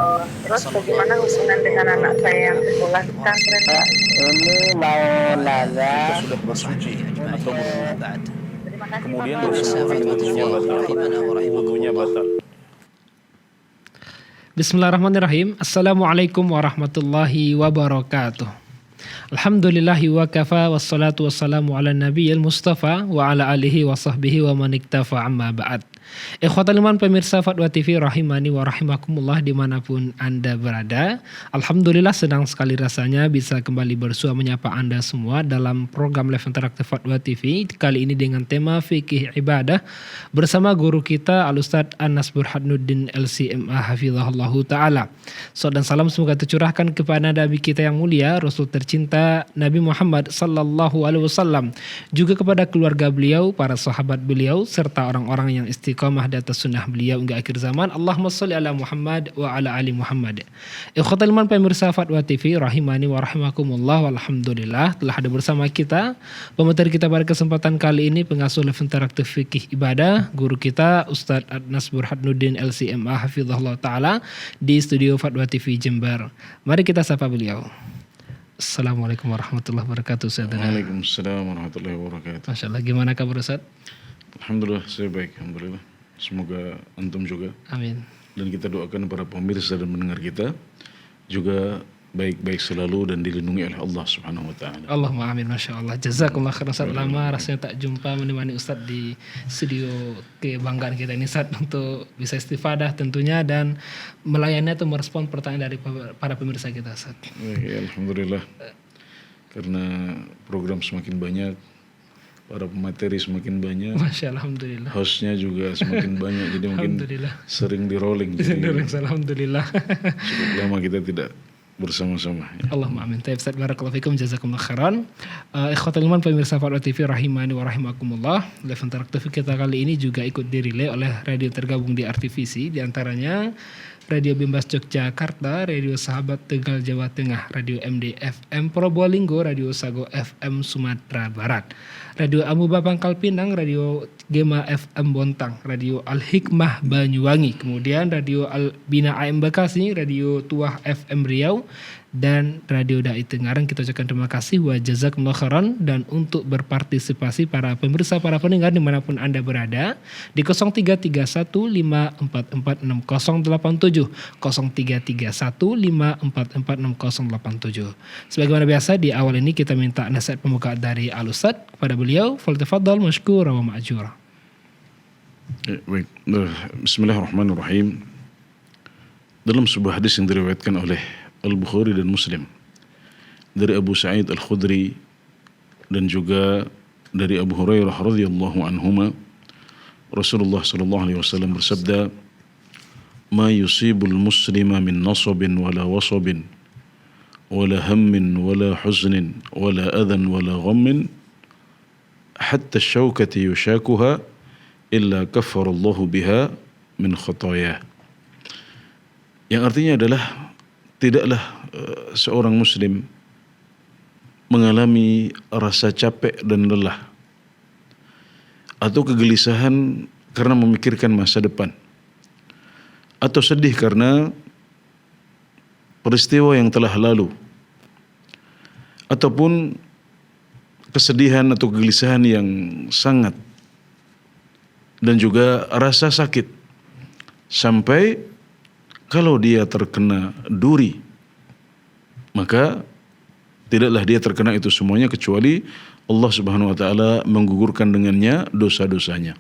Allah. Terus bagaimana hubungan dengan anak saya yang sekolah di pesantren? Ini mau nanya. Kita sudah bersuci atau berwudu. Terima kasih Kemudian Bapak. wudunya batal. Bismillahirrahmanirrahim. Assalamualaikum warahmatullahi wabarakatuh. Alhamdulillahi wa kafa wassalatu wassalamu ala nabiyil mustafa wa ala alihi wa sahbihi wa man iktafa amma ba'd. Ikhwatal iman pemirsa Fatwa TV rahimani wa rahimakumullah dimanapun Anda berada. Alhamdulillah senang sekali rasanya bisa kembali bersua menyapa Anda semua dalam program live interaktif Fatwa TV. Kali ini dengan tema fikih ibadah bersama guru kita Al-Ustadz Anas Burhanuddin LCMA hafizahullahu ta'ala. Salawat dan salam semoga tercurahkan kepada Nabi kita yang mulia, Rasul tercinta Nabi Muhammad sallallahu alaihi wasallam, juga kepada keluarga beliau, para sahabat beliau, serta orang-orang yang istiqamah di atas sunnah beliau hingga akhir zaman. Allahumma sholli ala Muhammad wa ala ali Muhammad. Ikhwatal iman pemirsa Fatwa TV rahimani wa rahimakumullah. Alhamdulillah telah ada bersama kita pemateri kita pada kesempatan kali ini, pengasuh live interaktif fikih ibadah, guru kita Ustadz Anas Burhanuddin LCMA hafizahullah ta'ala di studio Fatwa TV Jember. Mari kita sapa beliau. Assalamualaikum warahmatullahi wabarakatuh. Waalaikumsalam warahmatullahi wabarakatuh. Masya Allah, gimana kabar Ustaz? Alhamdulillah saya baik, alhamdulillah. Semoga antum juga. Amin. Dan kita doakan para pemirsa dan mendengar kita juga baik-baik selalu dan dilindungi oleh Allah Subhanahu wa taala. Allahumma amin, Masya Allah. Jazakumullah khairan Ustaz. Lama rasanya tak jumpa menemani Ustaz di studio kebanggaan kita ini Ustaz, untuk bisa istifadah tentunya dan melayani atau merespon pertanyaan dari para pemirsa kita Ustaz. Ya, alhamdulillah. Karena program semakin banyak, para pemateri semakin banyak, Masya Allah, alhamdulillah. hostnya juga semakin banyak, jadi mungkin sering di rolling. Jadi Alhamdulillah. cukup lama kita tidak bersama-sama. Ya. Allahumma amin. Taib Ustaz, barakallahu fikum, jazakumullah khairan. Ikhwatul iman pemirsa Fatwa TV rahimani wa rahimakumullah. Live interaktif kita kali ini juga ikut dirilai oleh radio tergabung di RTVC, di antaranya Radio Bimbas Yogyakarta, Radio Sahabat Tegal Jawa Tengah, Radio MD FM Probolinggo, Radio Sago FM Sumatera Barat, Radio Amuba Pangkal Pinang, Radio Gema FM Bontang, Radio Al Hikmah Banyuwangi, kemudian Radio Al Bina AM Bekasi, Radio Tuah FM Riau, dan Radio Dai Tengarang. Kita ucapkan terima kasih wa jazakumullah khairan. Dan untuk berpartisipasi para pemirsa, para pendengar dimanapun Anda berada di 0331544687, 0331544687. Sebagaimana biasa di awal ini kita minta nasihat pembuka dari Al-Ustadz kepada beliau. Falyatafaddal mashkura wa ma'jura. Baik. Bismillahirrahmanirrahim. Dalam sebuah hadis yang diriwayatkan oleh Al-Bukhari dan Muslim dari Abu Sa'id Al-Khudri dan juga dari Abu Hurairah radhiyallahu anhuma, Rasulullah sallallahu alaihi wasallam bersabda, "Ma yusibul muslima min nasabin wala wasabin wala hammin wala huznin wala adhan wala ghammin hatta asy-syaukati yushakuha illa kaffara Allahu biha min khataayah." Yang artinya adalah tidaklah seorang muslim mengalami rasa capek dan lelah atau kegelisahan karena memikirkan masa depan, atau sedih karena peristiwa yang telah lalu, ataupun kesedihan atau kegelisahan yang sangat, dan juga rasa sakit sampai kalau dia terkena duri, maka tidaklah dia terkena itu semuanya kecuali Allah Subhanahu wa taala menggugurkan dengannya dosa-dosanya.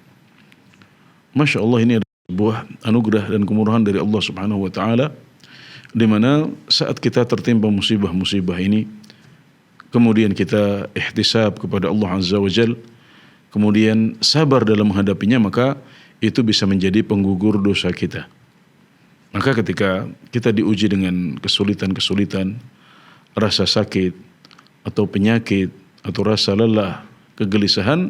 Masya Allah, ini adalah sebuah anugerah dan kemurahan dari Allah Subhanahu wa taala, di mana saat kita tertimpa musibah-musibah ini, kemudian kita ihtisab kepada Allah Azza wa Jal, kemudian sabar dalam menghadapinya, maka itu bisa menjadi penggugur dosa kita. Maka ketika kita diuji dengan kesulitan-kesulitan, rasa sakit atau penyakit atau rasa lelah, kegelisahan,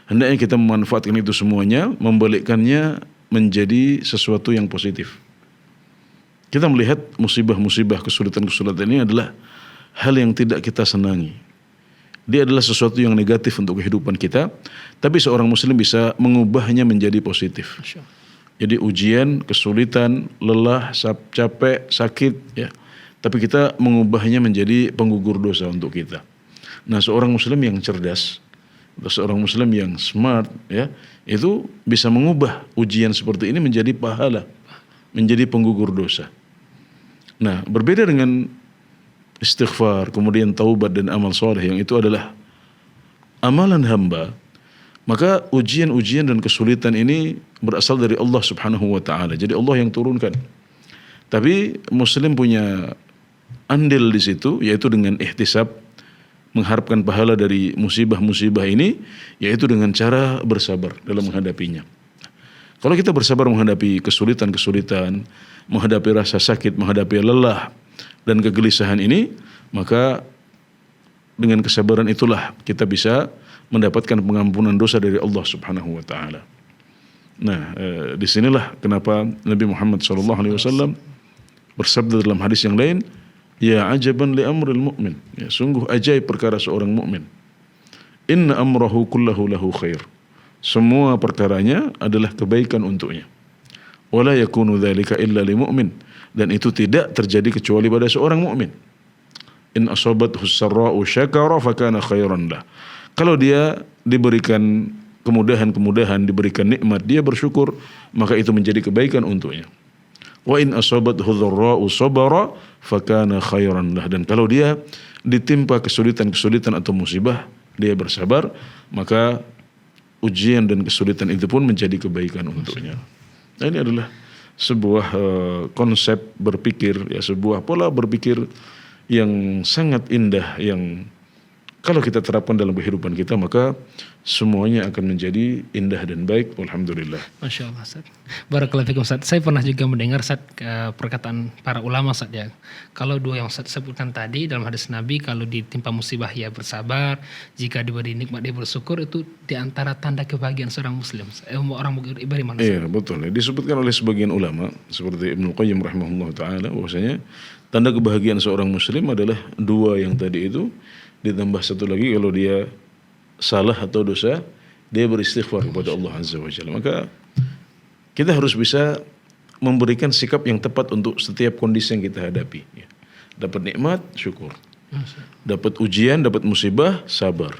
hendaknya kita memanfaatkan itu semuanya, membalikkannya menjadi sesuatu yang positif. Kita melihat musibah-musibah, kesulitan-kesulitan ini adalah hal yang tidak kita senangi. Dia adalah sesuatu yang negatif untuk kehidupan kita, tapi seorang muslim bisa mengubahnya menjadi positif. Jadi ujian, kesulitan, lelah, capek, sakit, ya. Tapi kita mengubahnya menjadi penggugur dosa untuk kita. Nah, seorang muslim yang cerdas, atau seorang muslim yang smart, ya, itu bisa mengubah ujian seperti ini menjadi pahala, menjadi penggugur dosa. Nah, berbeda dengan istighfar, kemudian taubat dan amal soleh yang itu adalah amalan hamba, maka ujian-ujian dan kesulitan ini berasal dari Allah Subhanahu wa taala. Jadi Allah yang turunkan. Tapi muslim punya andil di situ, yaitu dengan ihtisab, mengharapkan pahala dari musibah-musibah ini, yaitu dengan cara bersabar dalam menghadapinya. Kalau kita bersabar menghadapi kesulitan-kesulitan, menghadapi rasa sakit, menghadapi lelah dan kegelisahan ini, maka dengan kesabaran itulah kita bisa mendapatkan pengampunan dosa dari Allah Subhanahu wa taala. Nah, disinilah kenapa Nabi Muhammad SAW bersabda dalam hadis yang lain, ya ajaban li amril mu'min, ya, sungguh ajaib perkara seorang mukmin. Inna amrahu kullahu lahu khair. Semua perkaranya adalah kebaikan untuknya. Wala yakunu dzalika illa li mu'min, dan itu tidak terjadi kecuali pada seorang mukmin. In asabathu sarra'u syakara fakana khairan lah. Kalau dia diberikan kemudahan-kemudahan, diberikan nikmat, dia bersyukur, maka itu menjadi kebaikan untuknya. Wa in asabathu dharra'u sabara fakana khairan lah. Dan kalau dia ditimpa kesulitan-kesulitan atau musibah, dia bersabar, maka ujian dan kesulitan itu pun menjadi kebaikan untuknya. Nah, ini adalah sebuah konsep berpikir, ya, sebuah pola berpikir yang sangat indah, yang kalau kita terapkan dalam kehidupan kita, maka semuanya akan menjadi indah dan baik. Alhamdulillah. Masya Allah, Ustaz. Barakallahu fikum, Ustaz. Saya pernah juga mendengar, Ustaz, perkataan para ulama, Ustaz, ya. Kalau dua yang Ustaz sebutkan tadi dalam hadis Nabi, kalau ditimpa musibah ya bersabar, jika diberi nikmat dia bersyukur, itu diantara tanda kebahagiaan seorang muslim, orang beriman. Iya, betul. Disebutkan oleh sebagian ulama seperti Ibnu Qayyim rahimahullah taala, bahwasanya tanda kebahagiaan seorang muslim adalah dua yang tadi itu, ditambah satu lagi kalau dia salah atau dosa, dia beristighfar kepada Allah Azza wa Jalla. Maka kita harus bisa memberikan sikap yang tepat untuk setiap kondisi yang kita hadapi. Dapat nikmat, syukur. Dapat ujian, dapat musibah, sabar.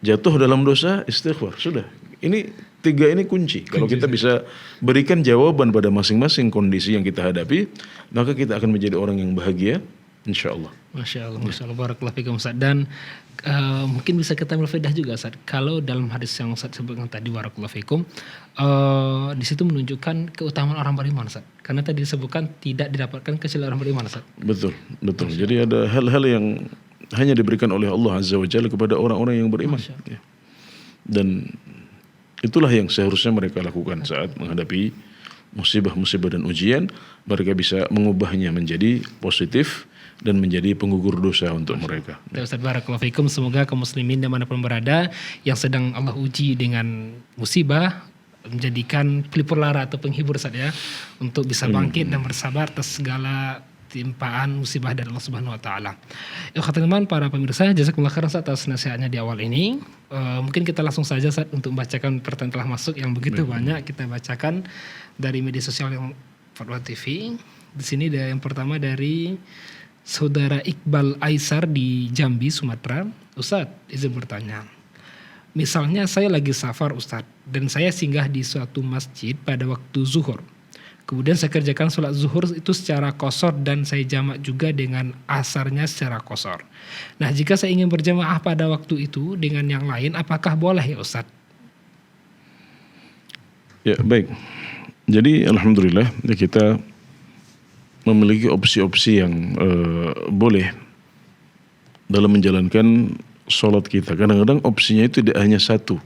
Jatuh dalam dosa, istighfar. Sudah. Ini tiga ini kunci. Kalau kita bisa berikan jawaban pada masing-masing kondisi yang kita hadapi, maka kita akan menjadi orang yang bahagia, insyaallah. Masya Allah, Masya Allah, barakallahu fikum, Ustaz. Dan mungkin bisa kita ambil faedah juga, Ustaz. Kalau dalam hadis yang Ustaz sebutkan tadi, barakallahu fikum, di situ menunjukkan keutamaan orang beriman, Ustaz. Karena tadi disebutkan tidak didapatkan kecuali orang beriman, Ustaz. Betul, betul. Jadi ada hal-hal yang hanya diberikan oleh Allah Azza wa Jalla kepada orang-orang yang beriman. Ya. Dan itulah yang seharusnya mereka lakukan saat menghadapi musibah-musibah dan ujian. Mereka bisa mengubahnya menjadi positif dan menjadi penggugur dosa untuk mereka. Ya, Ustaz, barakallahu fikum. Semoga kaum muslimin dimanapun berada yang sedang Allah uji dengan musibah, menjadikan pelipur lara atau penghibur, Ustaz, ya, untuk bisa bangkit dan bersabar atas segala timpaan musibah dari Allah Subhanahu wa taala. Ikhwan para pemirsa, jazakumullah khairan atas nasihatnya di awal ini. Mungkin kita langsung saja, Ustaz, untuk membacakan pertanyaan telah masuk yang begitu banyak. Kita bacakan dari media sosial yang Fatwa TV. Di sini ada yang pertama dari Saudara Iqbal Aisar di Jambi, Sumatera. Ustadz, izin bertanya. Misalnya saya lagi safar, Ustadz, dan saya singgah di suatu masjid pada waktu zuhur. Kemudian saya kerjakan sholat zuhur itu secara qashar dan saya jamak juga dengan asarnya secara qashar. Nah, jika saya ingin berjamaah pada waktu itu dengan yang lain, apakah boleh ya, Ustadz? Ya, baik. Jadi alhamdulillah kita memiliki opsi-opsi yang boleh dalam menjalankan sholat kita. Kadang-kadang opsinya itu tidak hanya satu.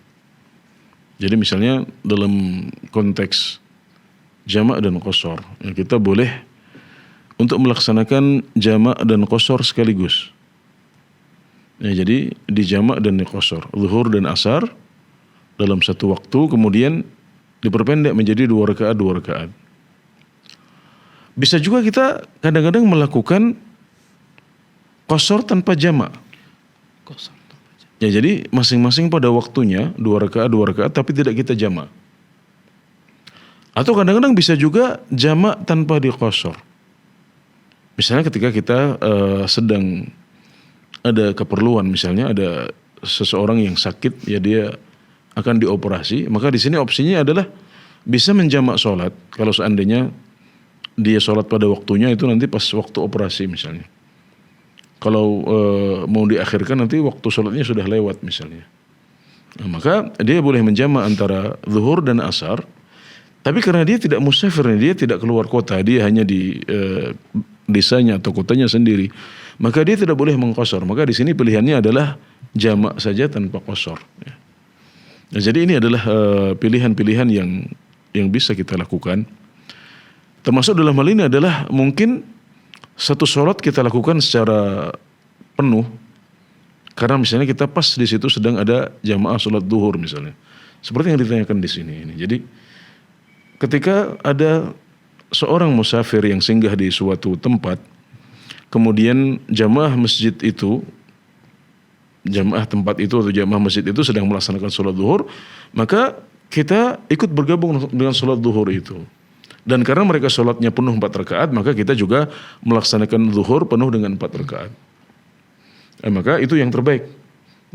Jadi misalnya dalam konteks jamak dan qashar, ya, kita boleh untuk melaksanakan jamak dan qashar sekaligus. Ya, jadi di jamak dan di qashar, zuhur dan asar dalam satu waktu, kemudian diperpendek menjadi 2 rakaat. Bisa juga kita kadang-kadang melakukan qashar tanpa jamak. Ya, jadi masing-masing pada waktunya 2 rakaat tapi tidak kita jamak. Atau kadang-kadang bisa juga jamak tanpa diqashar. Misalnya ketika kita sedang ada keperluan, misalnya ada seseorang yang sakit, ya dia akan dioperasi, maka di sini opsinya adalah bisa menjamak sholat. Kalau seandainya dia sholat pada waktunya, itu nanti pas waktu operasi misalnya. Kalau mau diakhirkan nanti waktu sholatnya sudah lewat misalnya. Nah, maka dia boleh menjamak antara zuhur dan asar. Tapi karena dia tidak musafir, dia tidak keluar kota, dia hanya di desanya atau kotanya sendiri, maka dia tidak boleh mengqashar. Maka di sini pilihannya adalah jamak saja tanpa qashar. Ya. Nah, jadi ini adalah pilihan-pilihan yang bisa kita lakukan. Termasuk dalam hal ini adalah mungkin satu sholat kita lakukan secara penuh, karena misalnya kita pas di situ sedang ada jamaah sholat duhur misalnya, seperti yang ditanyakan di sini. Jadi ketika ada seorang musafir yang singgah di suatu tempat, kemudian jamaah masjid itu, jamaah tempat itu atau jamaah masjid itu sedang melaksanakan sholat duhur, maka kita ikut bergabung dengan sholat duhur itu. Dan karena mereka sholatnya penuh 4 rakaat, maka kita juga melaksanakan zuhur penuh dengan 4 rakaat. Maka itu yang terbaik.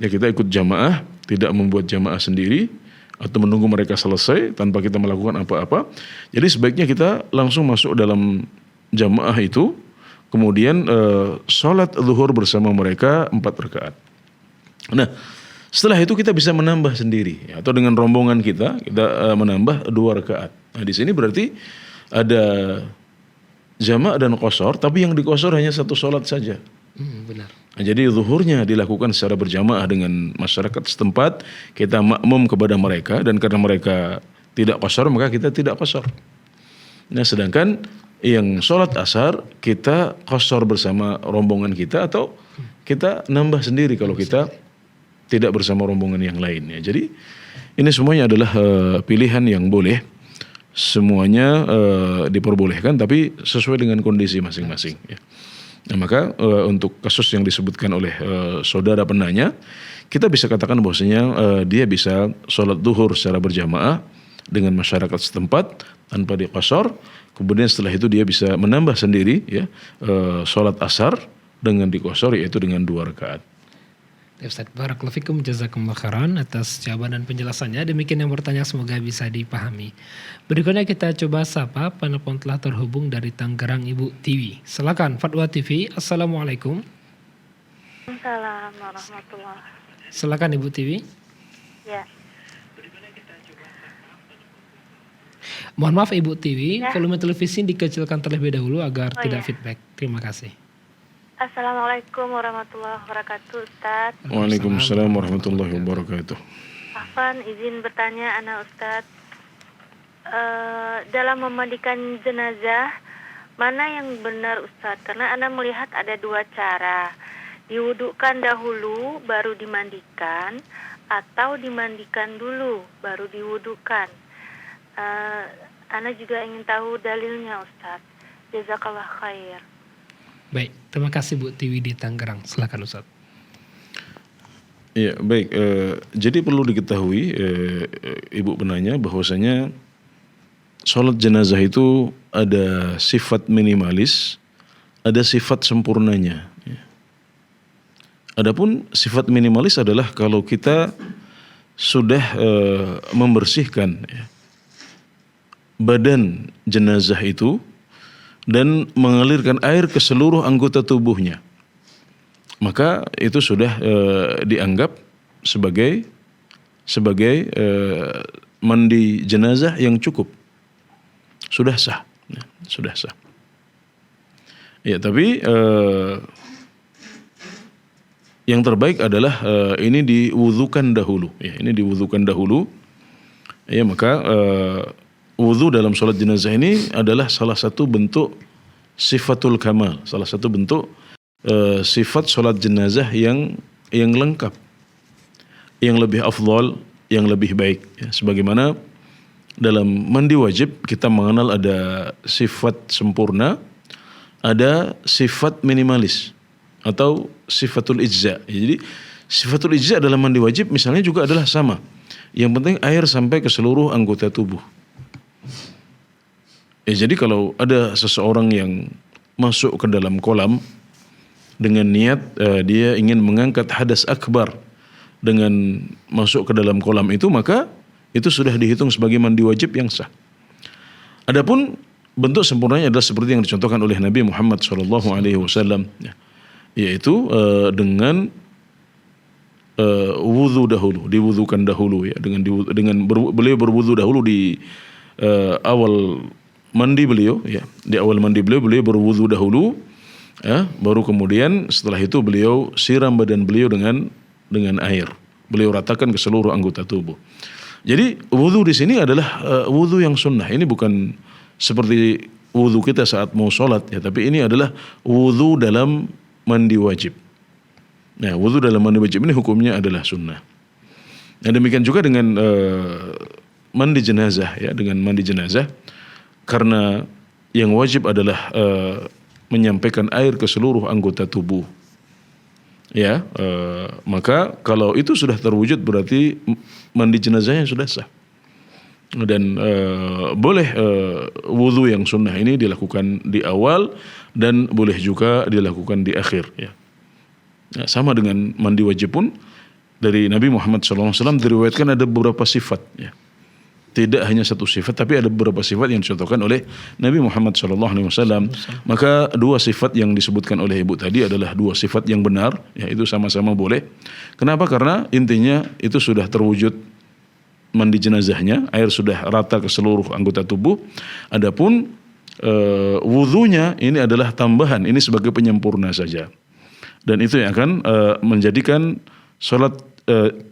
Ya, kita ikut jamaah, tidak membuat jamaah sendiri atau menunggu mereka selesai tanpa kita melakukan apa-apa. Jadi sebaiknya kita langsung masuk dalam jamaah itu, kemudian sholat zuhur bersama mereka 4 rakaat. Nah, setelah itu kita bisa menambah sendiri, ya, atau dengan rombongan kita menambah 2 rakaat. Nah, di sini berarti ada jamak dan qashar, tapi yang diqashar hanya satu sholat saja. Benar. Nah, jadi zuhurnya dilakukan secara berjamaah dengan masyarakat setempat, kita makmum kepada mereka, dan karena mereka tidak qashar maka kita tidak qashar. Nah, sedangkan yang sholat asar kita qashar bersama rombongan kita, atau kita nambah sendiri kalau kita tidak bersama rombongan yang lainnya. Jadi ini semuanya adalah pilihan yang boleh, semuanya diperbolehkan, tapi sesuai dengan kondisi masing-masing. Ya. Nah, maka untuk kasus yang disebutkan oleh saudara penanya, kita bisa katakan bahwasanya dia bisa sholat duhur secara berjamaah dengan masyarakat setempat tanpa diqashar. Kemudian setelah itu dia bisa menambah sendiri, ya, sholat asar dengan diqashar, yaitu dengan 2 rakaat. Ustaz, barakallahu fikum, jazakumullah khairan atas jawaban dan penjelasannya. Demikian yang bertanya, semoga bisa dipahami. Berikutnya kita coba sapa penelpon telah terhubung dari Tangerang, Ibu Tiwi. Silakan Fatwa TV. Assalamualaikum. Assalamualaikum warahmatullahi. Silakan Ibu Tiwi. Ya. Mohon maaf Ibu Tiwi, volume televisi dikecilkan terlebih dahulu agar tidak feedback. Terima kasih. Assalamualaikum warahmatullahi wabarakatuh, Ustaz. Waalaikumsalam warahmatullahi wabarakatuh. Afwan, izin bertanya, Ana Ustaz. Dalam memandikan jenazah, mana yang benar Ustaz? Karena Ana melihat ada 2 cara. Diwudukan dahulu, baru dimandikan, atau dimandikan dulu, baru diwudukan. Ana juga ingin tahu dalilnya Ustaz. Jazakallah khair. Baik, terima kasih Bu Tiwi di Tangerang. Silakan Ustaz. Ya, baik. Jadi perlu diketahui Ibu penanya bahwasanya sholat jenazah itu ada sifat minimalis, ada sifat sempurnanya. Ya. Adapun sifat minimalis adalah kalau kita sudah membersihkan, ya, badan jenazah itu dan mengalirkan air ke seluruh anggota tubuhnya, maka itu sudah dianggap sebagai mandi jenazah yang cukup, sudah sah, ya, sudah sah. Ya, tapi yang terbaik adalah ini diwudukan dahulu, ya, ini diwudukan dahulu, ya, maka wudu dalam sholat jenazah ini adalah salah satu bentuk sifatul kamal, salah satu bentuk sifat sholat jenazah yang lengkap, yang lebih afdal, yang lebih baik. Ya, sebagaimana dalam mandi wajib kita mengenal ada sifat sempurna, ada sifat minimalis atau sifatul ijza. Ya, jadi sifatul ijza dalam mandi wajib misalnya juga adalah sama. Yang penting air sampai ke seluruh anggota tubuh. Jadi kalau ada seseorang yang masuk ke dalam kolam dengan niat dia ingin mengangkat hadas akbar dengan masuk ke dalam kolam itu, maka itu sudah dihitung sebagai mandi wajib yang sah. Adapun bentuk sempurnanya adalah seperti yang dicontohkan oleh Nabi Muhammad SAW, yaitu dengan wudu dahulu, diwudukan dahulu ya, beliau berwudu dahulu di awal mandi beliau ya, di awal mandi beliau berwudu dahulu ya, baru kemudian setelah itu beliau siram badan beliau dengan air, beliau ratakan ke seluruh anggota tubuh. Jadi wudu di sini adalah wudu yang sunnah. Ini bukan seperti wudu kita saat mau sholat ya, tapi ini adalah wudu dalam mandi wajib. Nah, wudu dalam mandi wajib ini hukumnya adalah sunnah. Nah, demikian juga dengan mandi jenazah ya, dengan mandi jenazah, karena yang wajib adalah menyampaikan air ke seluruh anggota tubuh. Ya, maka kalau itu sudah terwujud berarti mandi jenazahnya sudah sah. Dan boleh wudu yang sunnah ini dilakukan di awal dan boleh juga dilakukan di akhir ya. Nah, sama dengan mandi wajib pun dari Nabi Muhammad SAW diriwayatkan ada beberapa sifat ya. Tidak hanya satu sifat, tapi ada beberapa sifat yang dicontohkan oleh Nabi Muhammad SAW. Maka dua sifat yang disebutkan oleh ibu tadi adalah dua sifat yang benar, ya, itu sama-sama boleh. Kenapa? Karena intinya itu sudah terwujud mandi jenazahnya, air sudah rata ke seluruh anggota tubuh. Adapun wudunya ini adalah tambahan, ini sebagai penyempurna saja. Dan itu yang akan menjadikan sholat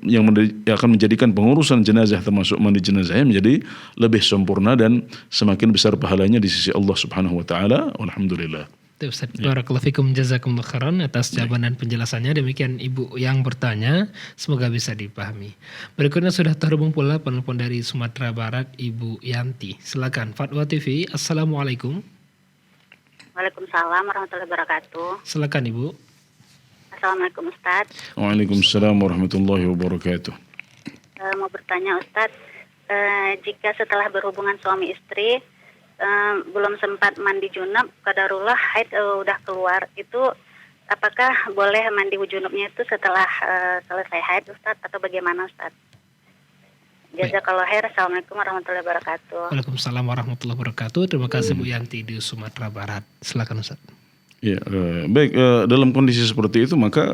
yang akan menjadikan pengurusan jenazah termasuk mandi jenazahnya menjadi lebih sempurna dan semakin besar pahalanya di sisi Allah Subhanahu wa taala. Alhamdulillah. Ustaz, barakallahu fikum, jazakumullah khairan atas jawaban dan penjelasannya. Demikian Ibu yang bertanya, semoga bisa dipahami. Berikutnya sudah terhubung pula penelpon dari Sumatera Barat, Ibu Yanti. Silakan Fatwa TV. Assalamualaikum. Waalaikumsalam warahmatullahi wabarakatuh. Silakan Ibu. Assalamualaikum Ustaz. Waalaikumsalam warahmatullahi wabarakatuh. Mau bertanya Ustaz, jika setelah berhubungan suami istri belum sempat mandi junub, qadarullah haid udah keluar, itu apakah boleh mandi junubnya itu setelah selesai haid Ustaz atau bagaimana Ustaz? Jazakallahu khair. Assalamualaikum warahmatullahi wabarakatuh. Waalaikumsalam warahmatullahi wabarakatuh. Terima kasih Bu Yanti di Sumatera Barat. Silakan Ustaz. Ya, baik, dalam kondisi seperti itu maka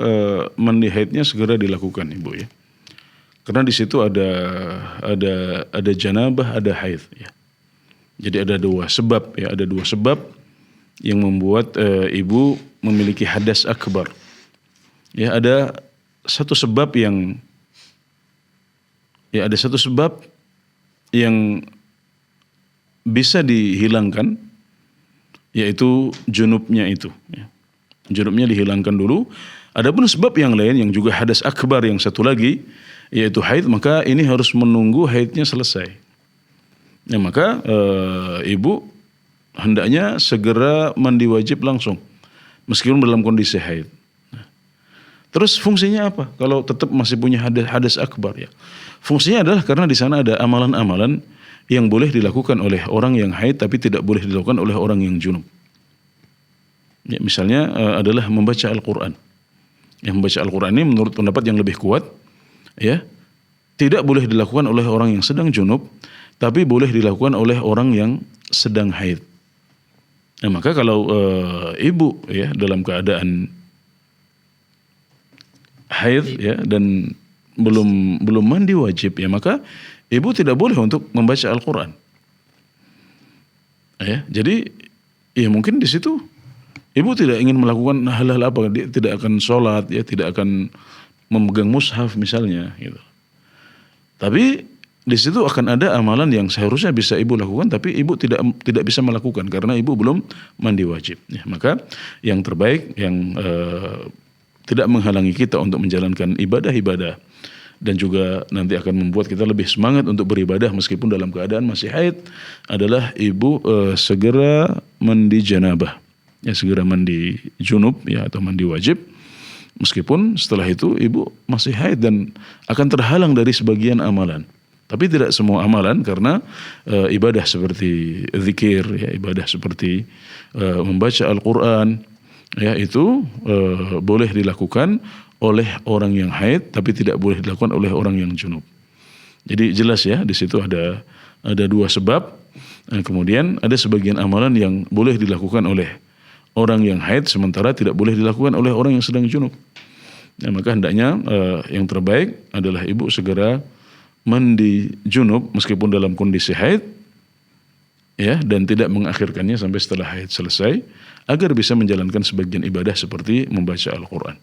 mandi haidnya segera dilakukan Ibu ya. Karena di situ ada janabah, ada haid ya. Jadi ada dua sebab ya, ada dua sebab yang membuat ibu memiliki hadas akbar. Ya, ada satu sebab yang bisa dihilangkan, yaitu junubnya itu. Ya. Junubnya dihilangkan dulu. Adapun sebab yang lain yang juga hadas akbar yang satu lagi, yaitu haid, maka ini harus menunggu haidnya selesai. Ya, maka ibu hendaknya segera mandi wajib langsung, meskipun dalam kondisi haid. Nah, terus fungsinya apa? Kalau tetap masih punya hadas akbar ya, fungsinya adalah karena di sana ada amalan-amalan yang boleh dilakukan oleh orang yang haid tapi tidak boleh dilakukan oleh orang yang junub. Ya, misalnya adalah membaca Al-Quran. Yang membaca Al-Quran ini menurut pendapat yang lebih kuat, ya, tidak boleh dilakukan oleh orang yang sedang junub, tapi boleh dilakukan oleh orang yang sedang haid. Nah, maka kalau ibu ya dalam keadaan haid ya dan belum mandi wajib ya, maka ibu tidak boleh untuk membaca Al-Quran. Ya, jadi ya mungkin di situ ibu tidak ingin melakukan hal-hal apa, dia tidak akan sholat, ya tidak akan memegang mushaf misalnya, gitu. Tapi di situ akan ada amalan yang seharusnya bisa ibu lakukan, tapi ibu tidak bisa melakukan karena ibu belum mandi wajib. Ya, maka yang terbaik yang tidak menghalangi kita untuk menjalankan ibadah-ibadah dan juga nanti akan membuat kita lebih semangat untuk beribadah meskipun dalam keadaan masih haid adalah ibu segera mandi janabah, ya segera mandi junub ya atau mandi wajib, meskipun setelah itu ibu masih haid dan akan terhalang dari sebagian amalan. Tapi tidak semua amalan, karena ibadah seperti zikir, ya, ibadah seperti membaca Al-Quran, ya, itu boleh dilakukan oleh orang yang haid, tapi tidak boleh dilakukan oleh orang yang junub. Jadi jelas ya, di situ ada dua sebab. Kemudian ada sebagian amalan yang boleh dilakukan oleh orang yang haid, sementara tidak boleh dilakukan oleh orang yang sedang junub. Ya, maka hendaknya yang terbaik adalah ibu segera mandi junub meskipun dalam kondisi haid, ya, dan tidak mengakhirkannya sampai setelah haid selesai, agar bisa menjalankan sebagian ibadah seperti membaca Al-Quran.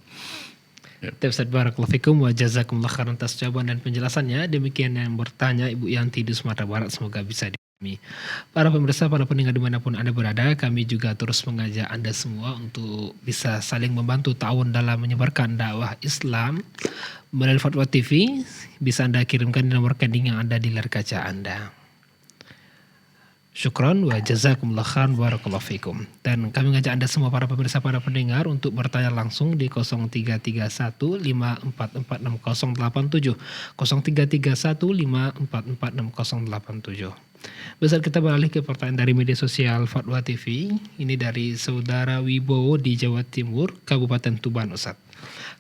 Ustaz, barakallahu fikum wa jazakumullah khairan atas jawaban dan penjelasannya. Demikian yang bertanya Ibu Yanti di Sumatera Barat, semoga bisa dipahami. Para pemirsa, para pendengar dimanapun Anda berada, kami juga terus mengajak Anda semua untuk bisa saling membantu ta'awun dalam menyebarkan dakwah Islam melalui Fatwa TV. Bisa Anda kirimkan di nomor rekening yang ada di layar kaca Anda. Syukran wa jazakumullah khairan barakallahu fikum. Dan kami mengajak Anda semua para pemirsa, para pendengar untuk bertanya langsung di 0331544687, 0331544687. Besar kita beralih ke pertanyaan dari media sosial Fatwa TV. Ini dari saudara Wibowo di Jawa Timur, Kabupaten Tuban, Ustaz.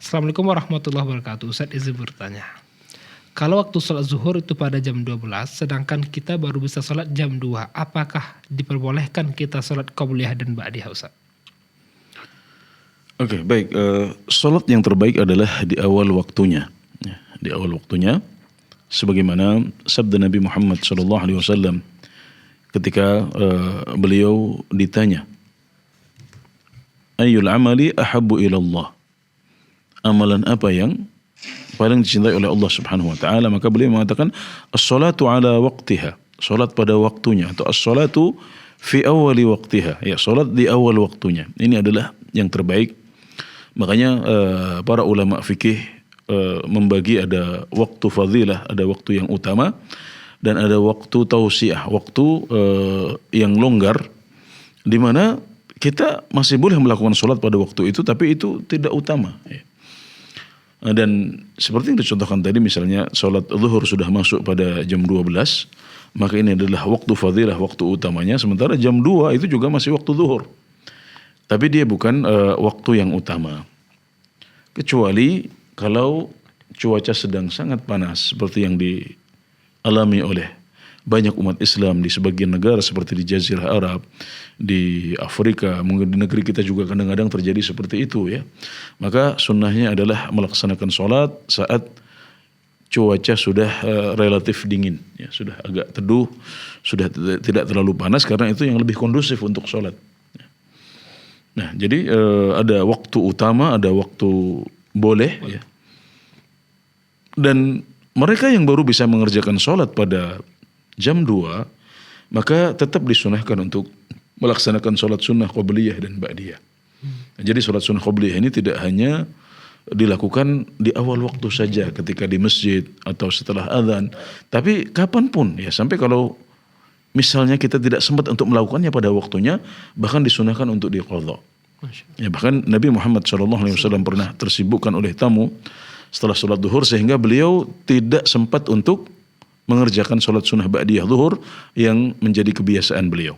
Assalamualaikum warahmatullahi wabarakatuh. Ustaz, izin bertanya. Kalau waktu sholat zuhur itu pada jam 12, sedangkan kita baru bisa sholat jam 2, apakah diperbolehkan kita sholat qabliyah dan ba'diyah, Ustaz? Oke, baik. Sholat yang terbaik adalah di awal waktunya. Ya, di awal waktunya, sebagaimana sabda Nabi Muhammad SAW ketika beliau ditanya, Ayyul amali ahabbu ilallah. Amalan apa yang paling dicintai oleh Allah Subhanahu wa taala? Maka beliau mengatakan as-salatu ala waqtiha, salat pada waktunya, atau as-salatu fi awwali waqtiha, ya, salat di awal waktunya. Ini adalah yang terbaik. Makanya para ulama fikih membagi ada waktu fadilah, ada waktu yang utama, dan ada waktu tausiah, waktu yang longgar, di mana kita masih boleh melakukan salat pada waktu itu, tapi itu tidak utama, ya. Dan seperti yang dicontohkan tadi, misalnya sholat zuhur sudah masuk pada jam 12, maka ini adalah waktu fadilah, waktu utamanya. Sementara jam 2 itu juga masih waktu zuhur, tapi dia bukan waktu yang utama. Kecuali kalau cuaca sedang sangat panas, seperti yang dialami oleh banyak umat Islam di sebagian negara seperti di Jazirah Arab, di Afrika, mungkin di negeri kita juga kadang-kadang terjadi seperti itu, ya. Maka sunnahnya adalah melaksanakan sholat saat cuaca sudah relatif dingin, ya, sudah agak teduh, sudah tidak terlalu panas, karena itu yang lebih kondusif untuk sholat. Nah, jadi ada waktu utama, ada waktu boleh, ya. Dan mereka yang baru bisa mengerjakan sholat pada jam 2, maka tetap disunahkan untuk melaksanakan sholat sunnah qabliyah dan ba'diyah. Jadi sholat sunnah qabliyah ini tidak hanya dilakukan di awal waktu saja ketika di masjid atau setelah azan, tapi kapanpun, ya, sampai kalau misalnya kita tidak sempat untuk melakukannya pada waktunya, bahkan disunahkan untuk diqadha. Ya, bahkan Nabi Muhammad SAW pernah tersibukkan oleh tamu setelah sholat zuhur, sehingga beliau tidak sempat untuk mengerjakan sholat sunnah ba'diyah zuhur yang menjadi kebiasaan beliau.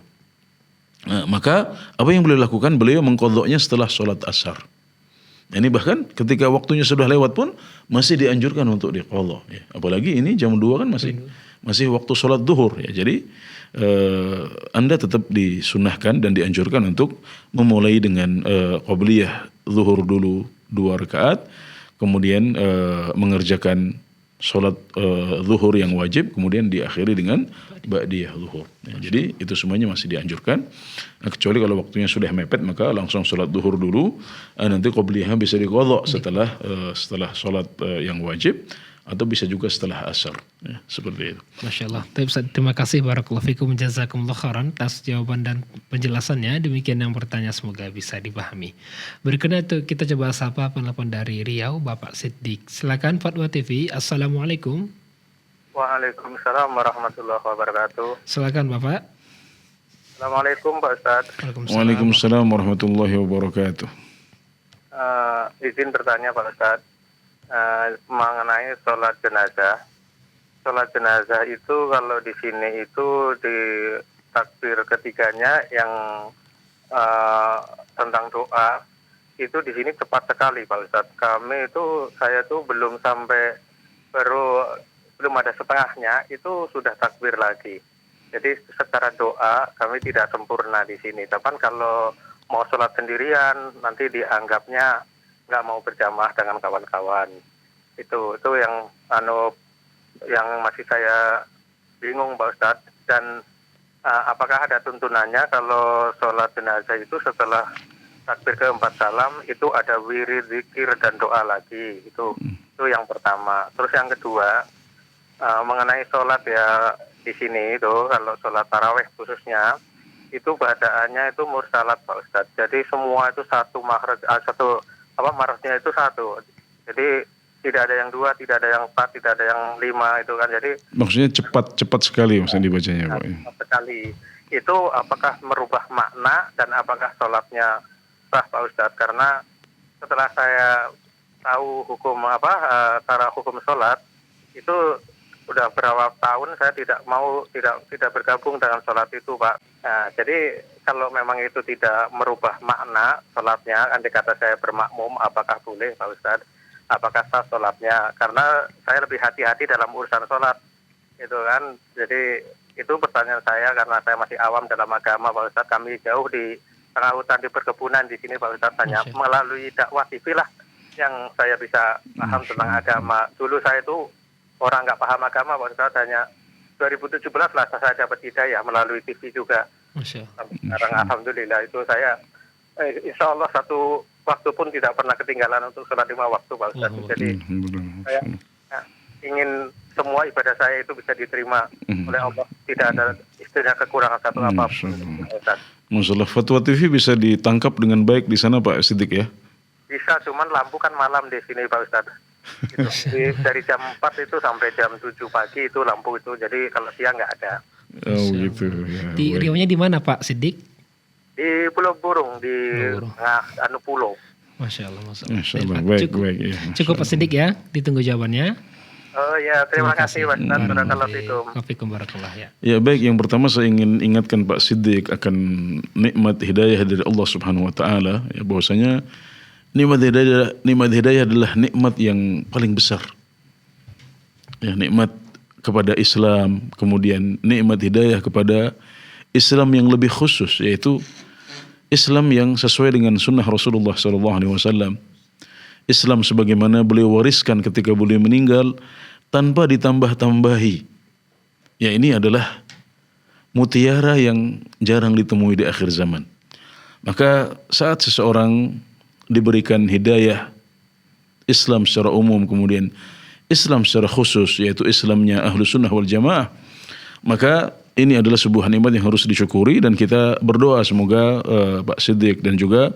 Nah, maka apa yang beliau lakukan? Beliau mengqadha'nya setelah sholat asar. Ini bahkan ketika waktunya sudah lewat pun masih dianjurkan untuk diqadha, ya. Apalagi ini jam 2 kan masih waktu sholat zuhur, ya. Jadi Anda tetap disunahkan dan dianjurkan untuk memulai dengan qabliyah zuhur dulu 2 rakaat, kemudian mengerjakan sholat zuhur yang wajib, kemudian diakhiri dengan ba'diyah zuhur. Ya, jadi itu semuanya masih dianjurkan. Nah, kecuali kalau waktunya sudah mepet, maka langsung sholat zuhur dulu, nanti qabliyahnya bisa diqadha setelah sholat yang wajib, atau bisa juga setelah asar, ya, seperti itu. Masya Allah. Terima kasih barakallahu fikum, jazakumullah khairan atas jawaban dan penjelasannya. Demikian yang bertanya, semoga bisa dipahami. Berikutnya kita coba sapa penelpon dari Riau, Bapak Siddiq. Silakan Fatwa TV. Assalamualaikum. Waalaikumsalam warahmatullahi wabarakatuh. Silakan Bapak. Assalamualaikum Pak Ustadz. Waalaikumsalam warahmatullahi wabarakatuh. Izin bertanya Pak Ustadz, mengenai sholat jenazah. sholat jenazah itu kalau di sini itu di takbir ketiganya yang tentang doa itu di sini cepat sekali Pak Ustadz. Saya tuh belum ada setengahnya itu sudah takbir lagi. Jadi secara doa kami tidak sempurna di sini. Tapi kalau mau sholat sendirian nanti dianggapnya nggak mau berjamaah dengan kawan-kawan. Itu yang masih saya bingung Pak Ustadz. Dan apakah ada tuntunannya kalau sholat jenazah itu setelah takbir keempat salam itu ada wirid, zikir dan doa lagi. Itu yang pertama. Terus yang kedua mengenai sholat ya di sini itu kalau sholat tarawih khususnya itu bacaannya itu mursalat Pak Ustadz. Jadi semua itu marasnya itu satu. Jadi tidak ada yang 2, tidak ada yang 4, tidak ada yang 5 itu kan. Jadi Maksudnya cepat sekali maksudnya dibacanya Pak. cepat sekali. Itu apakah merubah makna dan apakah sholatnya sah Pak Ustadz? Karena setelah saya tahu cara hukum sholat itu udah berapa tahun saya tidak bergabung dengan sholat itu Pak. Nah, jadi kalau memang itu tidak merubah makna sholatnya, andai kata saya bermakmum, apakah boleh Pak Ustadz? Apakah sah sholatnya? Karena saya lebih hati-hati dalam urusan sholat itu kan. Jadi itu pertanyaan saya karena saya masih awam dalam agama Pak Ustadz. Kami jauh di tengah hutan di perkebunan di sini Pak Ustadz. Hanya melalui dakwah TV lah yang saya bisa paham tentang agama. Dulu saya itu orang nggak paham agama Pak Ustadz, hanya 2017 lah saya dapat hidayah melalui TV juga. Sekarang alhamdulillah itu saya insya Allah satu waktu pun tidak pernah ketinggalan untuk sholat 5 waktu Pak Ustadz. Jadi saya ingin semua ibadah saya itu bisa diterima oleh Allah, tidak ada istilahnya kekurangan satu apapun. Masalah fatwa TV bisa ditangkap dengan baik di sana Pak Siddiq ya? Bisa, cuman lampu kan malam di sini Pak Ustadz. Dari jam 4 itu sampai jam 7 pagi itu lampu itu, jadi kalau siang nggak ada. Oh gitu ya. Di Riau-nya di mana Pak Siddiq? Di Pulau Burung, di tengah pulau. Masya Allah. Masya Allah. Baik, ya. Cukup Pak Siddiq ya, ditunggu jawabannya. Oh ya, terima kasih Pak Ustadz. Barakallahu barakallah ya. Ya baik, yang pertama saya ingin ingatkan Pak Siddiq akan nikmat hidayah dari Allah Subhanahu wa taala, ya bahwasanya nikmat hidayah adalah nikmat yang paling besar. Ya, nikmat kepada Islam, kemudian nikmat hidayah kepada Islam yang lebih khusus, yaitu Islam yang sesuai dengan sunnah Rasulullah SAW. Islam sebagaimana beliau wariskan ketika beliau meninggal tanpa ditambah-tambahi. Ya, ini adalah mutiara yang jarang ditemui di akhir zaman. Maka saat seseorang diberikan hidayah Islam secara umum, kemudian Islam secara khusus, yaitu Islamnya Ahlu Sunnah wal Jamaah, maka ini adalah sebuah nikmat yang harus disyukuri, dan kita berdoa semoga Pak Siddiq dan juga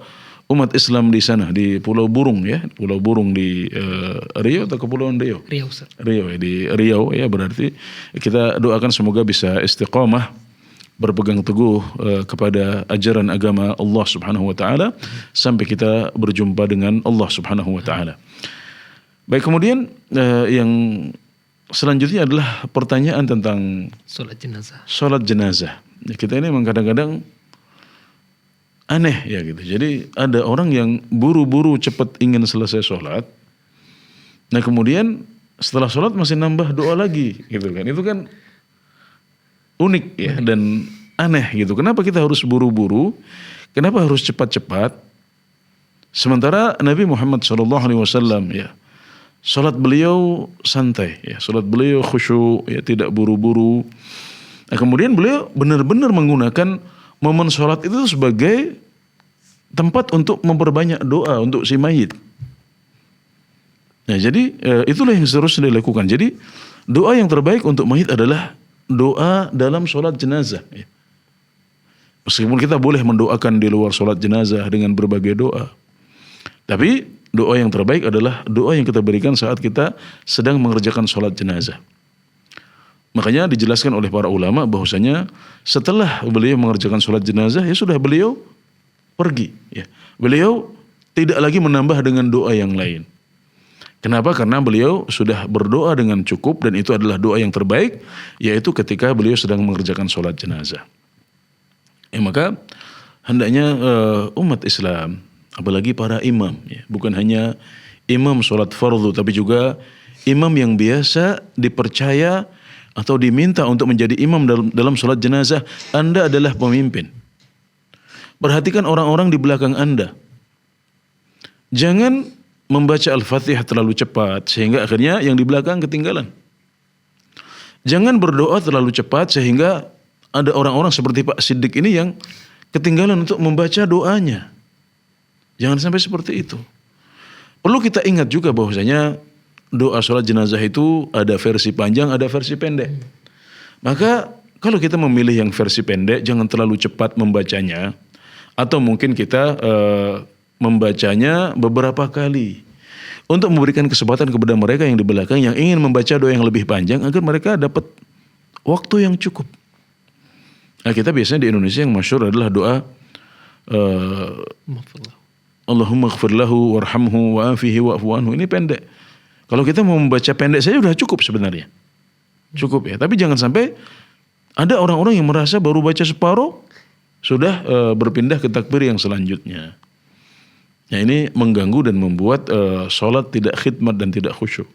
umat Islam di sana, di Pulau Burung ya, Pulau Burung di Riau atau Kepulauan Riau? Riau, Ustaz. Riau ya, di Riau ya, berarti kita doakan semoga bisa istiqamah, berpegang teguh kepada ajaran agama Allah Subhanahu wa taala sampai kita berjumpa dengan Allah Subhanahu wa taala. Baik, kemudian yang selanjutnya adalah pertanyaan tentang Salat jenazah. Salat jenazah. Ya, kita ini memang kadang-kadang aneh ya gitu. Jadi ada orang yang buru-buru cepat ingin selesai sholat. Nah kemudian setelah sholat masih nambah doa lagi gitu kan. Itu kan unik ya dan aneh gitu. Kenapa kita harus buru-buru? Kenapa harus cepat-cepat? Sementara Nabi Muhammad SAW ya, sholat beliau santai ya, sholat beliau khusyuk ya, tidak buru-buru. Nah kemudian beliau benar-benar menggunakan momen sholat itu sebagai tempat untuk memperbanyak doa untuk si mayit. Nah jadi itulah yang seharusnya dilakukan. Jadi doa yang terbaik untuk mayit adalah doa dalam sholat jenazah. Meskipun kita boleh mendoakan di luar sholat jenazah dengan berbagai doa, tapi doa yang terbaik adalah doa yang kita berikan saat kita sedang mengerjakan sholat jenazah. Makanya dijelaskan oleh para ulama bahwasanya setelah beliau mengerjakan sholat jenazah, ya sudah beliau pergi. Ya. Beliau tidak lagi menambah dengan doa yang lain. Kenapa? Karena beliau sudah berdoa dengan cukup dan itu adalah doa yang terbaik, yaitu ketika beliau sedang mengerjakan sholat jenazah. Maka hendaknya umat Islam, apalagi para imam, ya, bukan hanya imam sholat fardu, tapi juga imam yang biasa dipercaya atau diminta untuk menjadi imam dalam sholat jenazah. Anda adalah pemimpin. Perhatikan orang-orang di belakang Anda. Jangan membaca Al-Fatihah terlalu cepat sehingga akhirnya yang di belakang ketinggalan. Jangan berdoa terlalu cepat sehingga ada orang-orang seperti Pak Siddiq ini yang ketinggalan untuk membaca doanya. Jangan sampai seperti itu. Perlu kita ingat juga bahwasanya doa sholat jenazah itu ada versi panjang, ada versi pendek. Maka kalau kita memilih yang versi pendek, jangan terlalu cepat membacanya. Atau mungkin kita membacanya beberapa kali untuk memberikan kesempatan kepada mereka yang di belakang yang ingin membaca doa yang lebih panjang agar mereka dapat waktu yang cukup. Nah, kita biasanya di Indonesia yang masyhur adalah doa Allahumma ighfir lahu warhamhu wa'afihi wa'fu anhu. Ini pendek. Kalau kita mau membaca pendek saja sudah cukup sebenarnya. Cukup ya, tapi jangan sampai ada orang-orang yang merasa baru baca separuh sudah berpindah ke takbir yang selanjutnya. Nah, ini mengganggu dan membuat sholat tidak khidmat dan tidak khusyuk.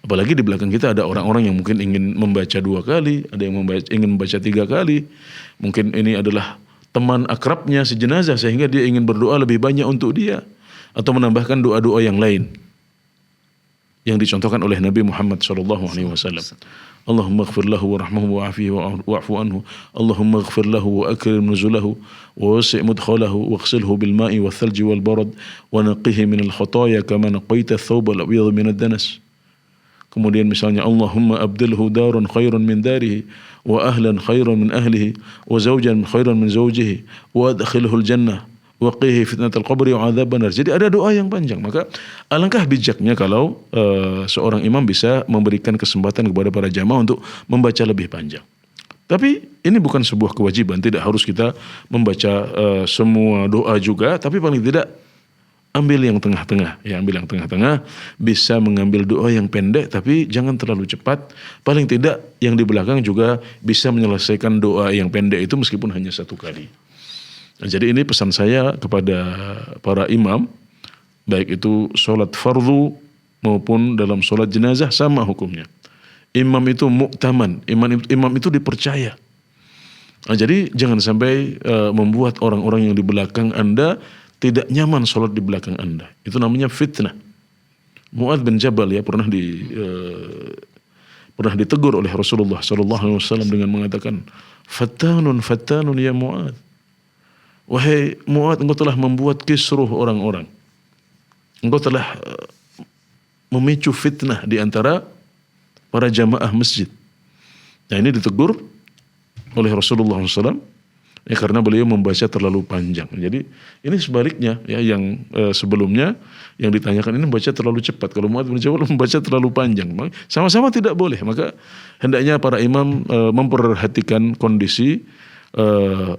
Apalagi di belakang kita ada orang-orang yang mungkin ingin membaca 2 kali, ada yang ingin membaca 3 kali. Mungkin ini adalah teman akrabnya si jenazah sehingga dia ingin berdoa lebih banyak untuk dia. Atau menambahkan doa-doa yang lain yang dicontohkan oleh Nabi Muhammad SAW. Allahumma ighfir lahu warhamhu wa'afihi wa'fu anhu. Allahumma ighfir lahu wa akrim nuzulahu wa wasi' mudkhalahu waghsilhu bil ma'i wal thalji wal barad wa naqqihi min al khataaya kama naqaita ath-thawba al abyad min ad-danas. Kemudian misalnya Allahumma abdilhu daran khairan min darihi wa ahlan khairan min ahlihi wa zawjan khairan min zawjihi wa adkhilhu al jannah wa qihi fitnatal qabri wa adzaban nar. Jadi ada doa yang panjang. Maka alangkah bijaknya kalau seorang imam bisa memberikan kesempatan kepada para jamaah untuk membaca lebih panjang. Tapi ini bukan sebuah kewajiban, tidak harus kita membaca semua doa juga, tapi paling tidak ambil yang tengah-tengah. Ya, ambil yang tengah-tengah, bisa mengambil doa yang pendek tapi jangan terlalu cepat. Paling tidak yang di belakang juga bisa menyelesaikan doa yang pendek itu meskipun hanya 1 kali. Nah, jadi ini pesan saya kepada para imam, baik itu sholat fardu maupun dalam sholat jenazah sama hukumnya. Imam itu mu'taman, imam itu dipercaya. Nah, jadi jangan sampai membuat orang-orang yang di belakang Anda tidak nyaman sholat di belakang Anda. Itu namanya fitnah. Mu'adz bin Jabal ya pernah ditegur oleh Rasulullah SAW dengan mengatakan, "Fattanun ya Mu'adz. Wahai Mu'adz, engkau telah membuat kisruh orang-orang. Engkau telah memicu fitnah di antara para jamaah masjid." Nah, ini ditegur oleh Rasulullah SAW ya, karena beliau membaca terlalu panjang. Jadi ini sebaliknya ya, yang sebelumnya yang ditanyakan ini membaca terlalu cepat. Kalau Mu'adz bin Jabal membaca terlalu panjang, sama-sama tidak boleh. Maka hendaknya para imam memperhatikan kondisi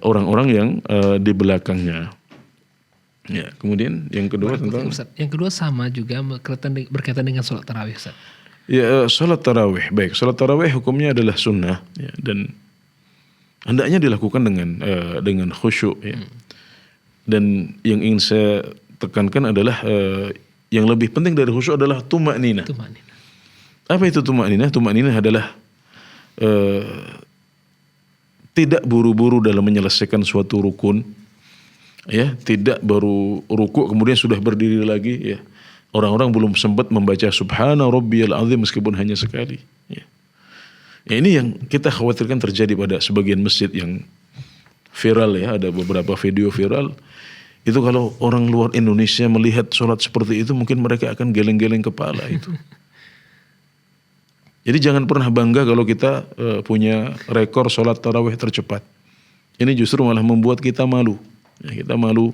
orang-orang yang di belakangnya. Ya, kemudian yang kedua tentang yang kedua sama juga berkaitan dengan sholat tarawih, Ustaz. Ya, sholat tarawih. Baik, sholat tarawih hukumnya adalah sunnah ya, dan hendaknya dilakukan dengan khusyuk ya. Dan yang ingin saya tekankan adalah yang lebih penting dari khusyuk adalah tuma'ninah. Apa itu tuma'ninah? Tuma'ninah adalah tidak buru-buru dalam menyelesaikan suatu rukun, ya, tidak baru rukuk kemudian sudah berdiri lagi, ya. Orang-orang belum sempat membaca Subhana Rabbiyal Azim meskipun hanya sekali, ya. Ya, ini yang kita khawatirkan terjadi pada sebagian masjid yang viral ya, ada beberapa video viral. Itu kalau orang luar Indonesia melihat sholat seperti itu mungkin mereka akan geleng-geleng kepala itu. Jadi jangan pernah bangga kalau kita punya rekor sholat tarawih tercepat. Ini justru malah membuat kita malu. Ya, kita malu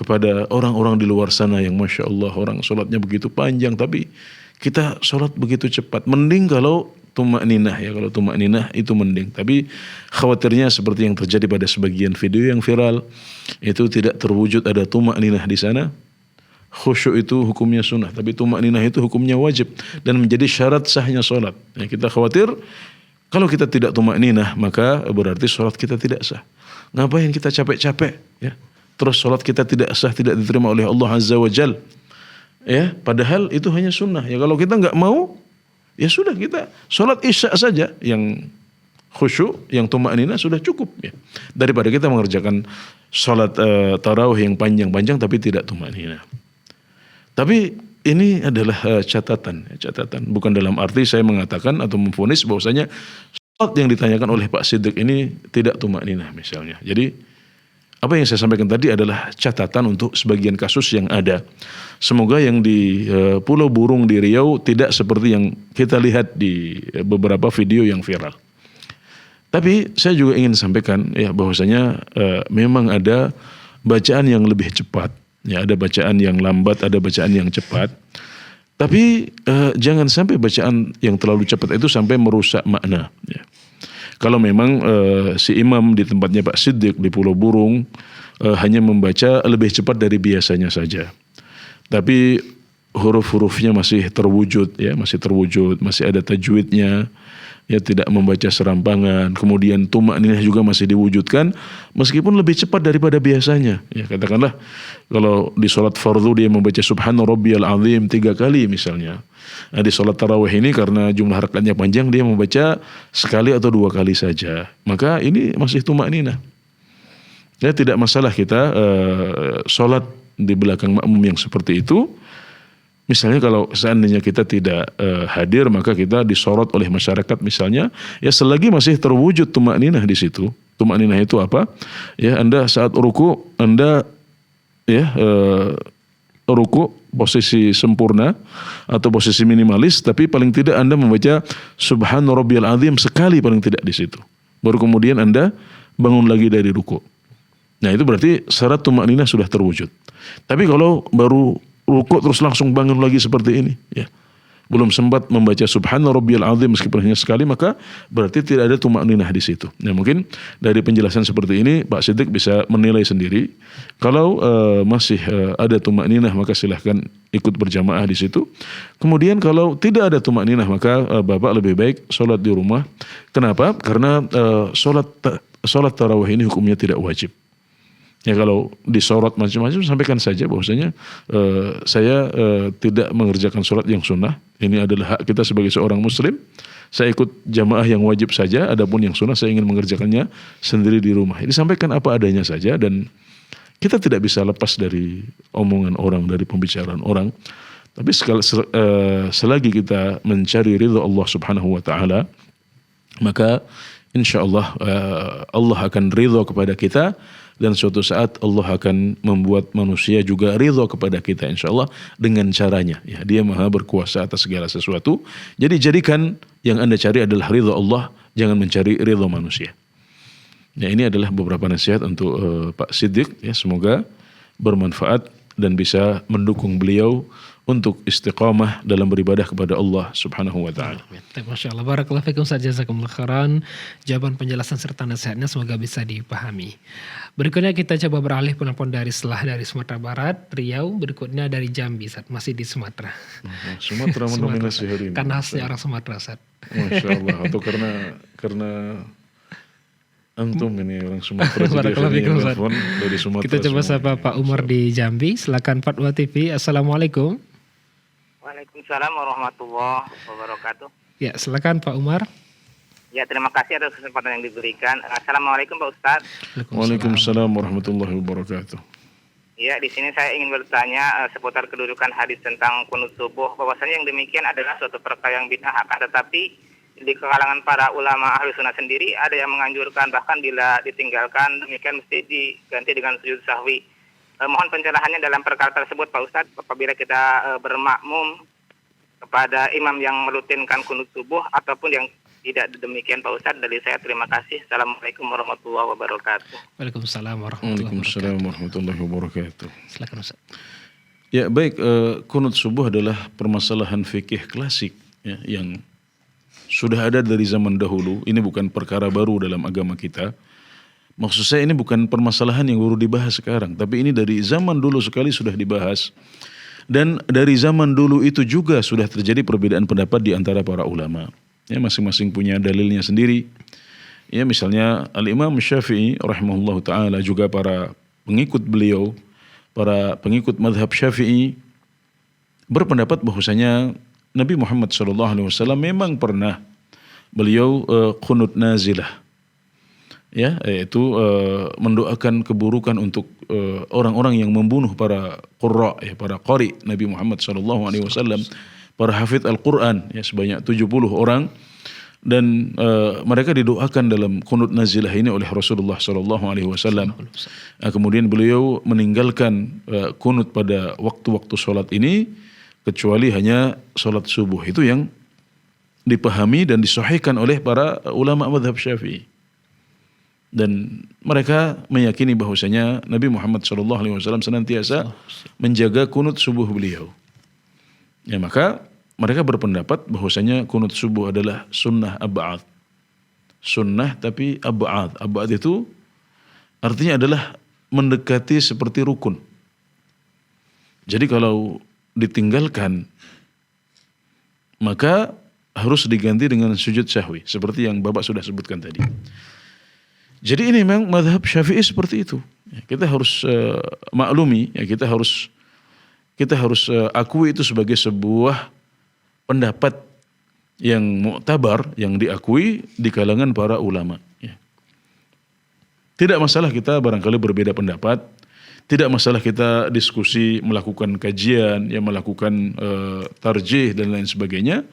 kepada orang-orang di luar sana yang Masya Allah orang sholatnya begitu panjang. Tapi kita sholat begitu cepat. Mending kalau tuma'ninah ya. Kalau tuma'ninah itu mending. Tapi khawatirnya seperti yang terjadi pada sebagian video yang viral. Itu tidak terwujud ada tuma'ninah di sana. khusyuk itu hukumnya sunnah, tapi tumakninah itu hukumnya wajib dan menjadi syarat sahnya sholat. Ya, kita khawatir kalau kita tidak tumakninah maka berarti sholat kita tidak sah. Ngapain kita capek-capek? Ya, terus sholat kita tidak sah, tidak diterima oleh Allah Azza wa Jal. Ya, padahal itu hanya sunnah. Ya, kalau kita nggak mau, ya sudah kita sholat isya saja yang khusyuk, yang tumakninah sudah cukup ya. Daripada kita mengerjakan sholat tarawih yang panjang-panjang tapi tidak tumakninah. Tapi ini adalah catatan, bukan dalam arti saya mengatakan atau memvonis bahwasanya sholat yang ditanyakan oleh Pak Siddiq ini tidak tumakninah misalnya. Jadi apa yang saya sampaikan tadi adalah catatan untuk sebagian kasus yang ada. Semoga yang di Pulau Burung di Riau tidak seperti yang kita lihat di beberapa video yang viral. Tapi saya juga ingin sampaikan ya bahwasanya memang ada bacaan yang lebih cepat, ya ada bacaan yang lambat, ada bacaan yang cepat. Tapi jangan sampai bacaan yang terlalu cepat itu sampai merusak makna. Ya. Kalau memang si imam di tempatnya Pak Siddiq di Pulau Burung hanya membaca lebih cepat dari biasanya saja, tapi huruf-hurufnya masih terwujud, ya masih terwujud, masih ada tajwidnya. Ya tidak membaca serampangan, kemudian tumakninah juga masih diwujudkan meskipun lebih cepat daripada biasanya. Ya katakanlah kalau di sholat fardu dia membaca subhana rabbiyal azim 3 kali misalnya. Nah, di sholat tarawih ini karena jumlah rakaatnya panjang dia membaca sekali atau 2 kali saja. Maka ini masih tumakninah. Ya tidak masalah kita sholat di belakang makmum yang seperti itu. Misalnya kalau seandainya kita tidak hadir maka kita disorot oleh masyarakat misalnya, ya selagi masih terwujud tumakninah di situ. Tumakninah itu apa? Ya Anda saat ruku Anda ya ruku posisi sempurna atau posisi minimalis, tapi paling tidak Anda membaca subhana rabbiyal azim sekali paling tidak di situ. Baru kemudian Anda bangun lagi dari ruku. Nah, itu berarti syarat tumakninah sudah terwujud. Tapi kalau baru rukuk terus langsung bangun lagi seperti ini, ya belum sempat membaca subhana rabbiyal azim meskipun hanya sekali, maka berarti tidak ada tumakninah di situ. Nah mungkin dari penjelasan seperti ini Pak Siddiq bisa menilai sendiri. Kalau masih ada tumakninah maka silahkan ikut berjamaah di situ. Kemudian kalau tidak ada tumakninah maka Bapak lebih baik sholat di rumah. Kenapa? Karena sholat tarawih ini hukumnya tidak wajib. Ya kalau disorot macam-macam sampaikan saja bahwasanya saya tidak mengerjakan sholat yang sunnah. Ini adalah hak kita sebagai seorang muslim. Saya ikut jamaah yang wajib saja. Adapun yang sunnah saya ingin mengerjakannya sendiri di rumah. Ini sampaikan apa adanya saja dan kita tidak bisa lepas dari omongan orang, dari pembicaraan orang. Tapi selagi kita mencari ridha Allah Subhanahu wa taala, maka insyaallah Allah akan ridha kepada kita. Dan suatu saat Allah akan membuat manusia juga ridha kepada kita insyaallah dengan caranya. Ya, Dia Maha berkuasa atas segala sesuatu. Jadi jadikan yang Anda cari adalah ridha Allah, jangan mencari ridha manusia. Ya, ini adalah beberapa nasihat untuk Pak Siddiq. Ya, semoga bermanfaat dan bisa mendukung beliau untuk istiqamah dalam beribadah kepada Allah Subhanahu wa taala. Masya Allah, barakallahu fikum, jazakumullah khairan. Jawaban, penjelasan serta nasihatnya semoga bisa dipahami. Berikutnya kita coba beralih penelpon dari Sumatera Barat, Riau, berikutnya dari Jambi, Ustaz, masih di Sumatera. Sumatera mendominasi hari ini. Kan khasnya orang Sumatera, Ustaz. Masya Allah, atau karena antum ini orang Sumatera. Barakallahu fikum, Ustaz. Dari Sumatera. Kita coba sapa Pak Umar di Jambi. Silakan Fatwa TV. Assalamualaikum. Waalaikumsalam warahmatullahi wabarakatuh. Ya, silakan Pak Umar. Ya, terima kasih atas kesempatan yang diberikan. Assalamualaikum Pak Ustadz. Waalaikumsalam warahmatullahi wabarakatuh. Ya, di sini saya ingin bertanya seputar kedudukan hadis tentang kunut subuh. Bahwasanya yang demikian adalah suatu perkara yang bid'ah, akan tetapi di kalangan para ulama ahli sunnah sendiri ada yang menganjurkan bahkan bila ditinggalkan demikian mesti diganti dengan sujud sahwi. Mohon pencerahannya dalam perkara tersebut Pak Ustadz, apabila kita bermakmum kepada imam yang merutinkan kunut subuh ataupun yang tidak demikian Pak Ustadz. Dari saya terima kasih. Assalamualaikum warahmatullahi wabarakatuh. Waalaikumsalam warahmatullahi wabarakatuh. Silakan Ustaz. Ya baik, kunut subuh adalah permasalahan fikih klasik ya, yang sudah ada dari zaman dahulu. Ini bukan perkara baru dalam agama kita. Maksud saya ini bukan permasalahan yang baru dibahas sekarang, tapi ini dari zaman dulu sekali sudah dibahas. Dan dari zaman dulu itu juga sudah terjadi perbedaan pendapat di antara para ulama. Ya, masing-masing punya dalilnya sendiri. Ya, misalnya Al-Imam Syafi'i rahimahullahu taala, juga para pengikut beliau, para pengikut mazhab Syafi'i berpendapat bahwasanya Nabi Muhammad SAW memang pernah beliau qunut nazilah, ya, yaitu mendoakan keburukan untuk orang-orang yang membunuh para qurra, ya, para qari Nabi Muhammad SAW, para hafidh Al-Quran, ya, sebanyak 70 orang, dan mereka didoakan dalam qunut nazilah ini oleh Rasulullah SAW. Kemudian beliau meninggalkan qunut pada waktu-waktu sholat ini, kecuali hanya sholat subuh. Itu yang dipahami dan disahihkan oleh para ulama mazhab Syafi'i. Dan mereka meyakini bahwasanya Nabi Muhammad SAW senantiasa menjaga kunut subuh beliau. Ya, maka mereka berpendapat bahwasanya kunut subuh adalah sunnah ab'ad. Sunnah tapi ab'ad. Ab'ad itu artinya adalah mendekati seperti rukun. Jadi kalau ditinggalkan maka harus diganti dengan sujud sahwi, seperti yang Bapak sudah sebutkan tadi. Jadi ini memang mazhab Syafi'i seperti itu. Kita harus maklumi, ya, kita harus akui itu sebagai sebuah pendapat yang muktabar, yang diakui di kalangan para ulama. Ya. Tidak masalah kita barangkali berbeda pendapat, tidak masalah kita diskusi, melakukan kajian, ya, melakukan tarjih dan lain sebagainya.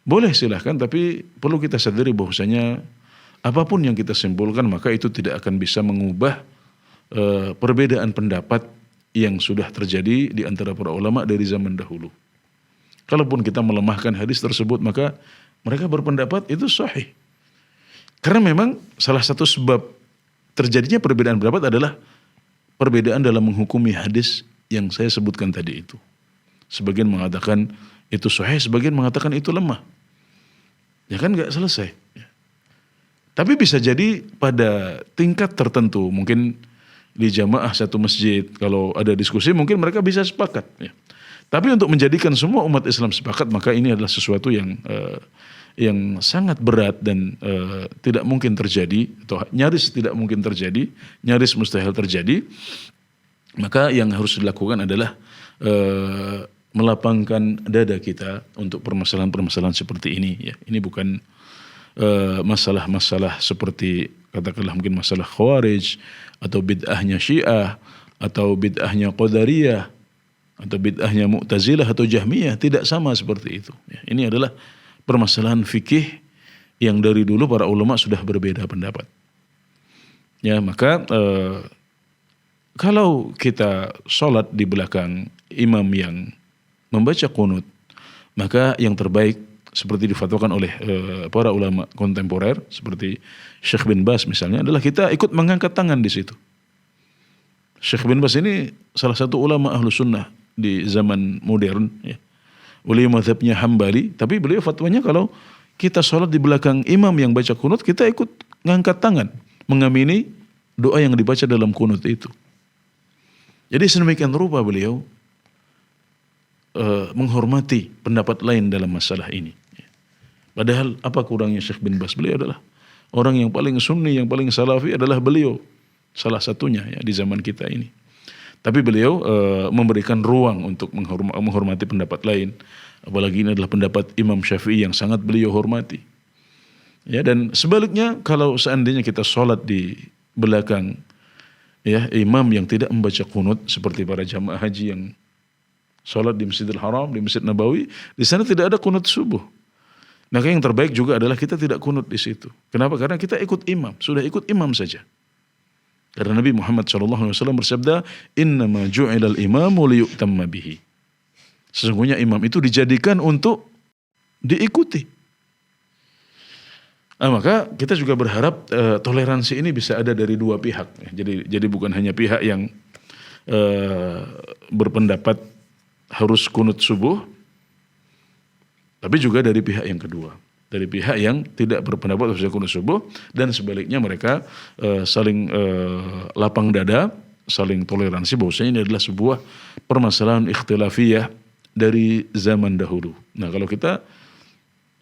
Boleh, silahkan, tapi perlu kita sadari bahwasanya apapun yang kita simpulkan maka itu tidak akan bisa mengubah perbedaan pendapat yang sudah terjadi di antara para ulama dari zaman dahulu. Kalaupun kita melemahkan hadis tersebut, maka mereka berpendapat itu sahih. Karena memang salah satu sebab terjadinya perbedaan pendapat adalah perbedaan dalam menghukumi hadis yang saya sebutkan tadi itu. Sebagian mengatakan itu sahih, sebagian mengatakan itu lemah. Ya kan nggak selesai. Tapi bisa jadi pada tingkat tertentu, mungkin di jamaah satu masjid, kalau ada diskusi mungkin mereka bisa sepakat. Ya. Tapi untuk menjadikan semua umat Islam sepakat, maka ini adalah sesuatu yang sangat berat dan tidak mungkin terjadi, atau nyaris tidak mungkin terjadi, nyaris mustahil terjadi. Maka yang harus dilakukan adalah melapangkan dada kita untuk permasalahan-permasalahan seperti ini. Ya, ini bukan masalah-masalah seperti katakanlah mungkin masalah Khawarij atau bid'ahnya Syiah atau bid'ahnya Qadariyah atau bid'ahnya Mu'tazilah atau Jahmiyah, tidak sama seperti itu. Ya, ini adalah permasalahan fikih yang dari dulu para ulama sudah berbeda pendapat. Ya, maka kalau kita sholat di belakang imam yang membaca qunut, maka yang terbaik seperti difatwakan oleh para ulama kontemporer seperti Syekh bin Baz misalnya adalah kita ikut mengangkat tangan di situ. Syekh bin Baz ini salah satu ulama ahlu sunnah di zaman modern. Ya. Beliau mazhabnya Hambali, tapi beliau fatwanya kalau kita sholat di belakang imam yang baca qunut, kita ikut mengangkat tangan, mengamini doa yang dibaca dalam qunut itu. Jadi sedemikian rupa beliau menghormati pendapat lain dalam masalah ini. Padahal apa kurangnya Syekh bin Baz? Beliau adalah orang yang paling sunni, yang paling salafi adalah beliau. Salah satunya ya di zaman kita ini. Tapi beliau memberikan ruang untuk menghormati pendapat lain. Apalagi ini adalah pendapat Imam Syafi'i yang sangat beliau hormati. Ya, dan sebaliknya kalau seandainya kita sholat di belakang ya imam yang tidak membaca qunut seperti para jamaah haji yang sholat di Masjidil Haram, di Masjid Nabawi, di sana tidak ada qunut subuh. Maka yang terbaik juga adalah kita tidak qunut di situ. Kenapa? Karena kita ikut imam, sudah ikut imam saja. Karena Nabi Muhammad SAW bersabda, "Innama ju'ilal imamu liyu'tamma bihi." Sesungguhnya imam itu dijadikan untuk diikuti. Maka kita juga berharap toleransi ini bisa ada dari dua pihak. Jadi bukan hanya pihak yang berpendapat harus qunut subuh, tapi juga dari pihak yang kedua, dari pihak yang tidak berpendapat harus qunut subuh, dan sebaliknya mereka saling lapang dada saling toleransi, bahwasanya ini adalah sebuah permasalahan ikhtilafiyah dari zaman dahulu. Nah, kalau kita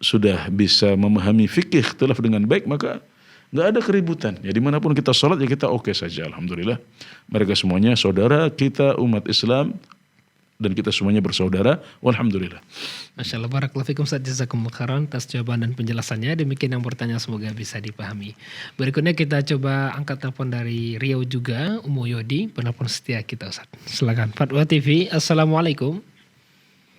sudah bisa memahami fikih ikhtilaf dengan baik, maka nggak ada keributan. Ya dimanapun kita sholat ya kita oke saja. Alhamdulillah. Mereka semuanya saudara kita umat Islam dan kita semuanya bersaudara. Walhamdulillah. Masya Allah, barakallahu fikum Ustaz, jazakumullah khairan atas jawaban dan penjelasannya. Demikian yang bertanya, semoga bisa dipahami. Berikutnya kita coba angkat telepon dari Riau juga, Umu Yodi, penelpon setia kita Ustaz. Silakan. Fatwa TV, Assalamualaikum.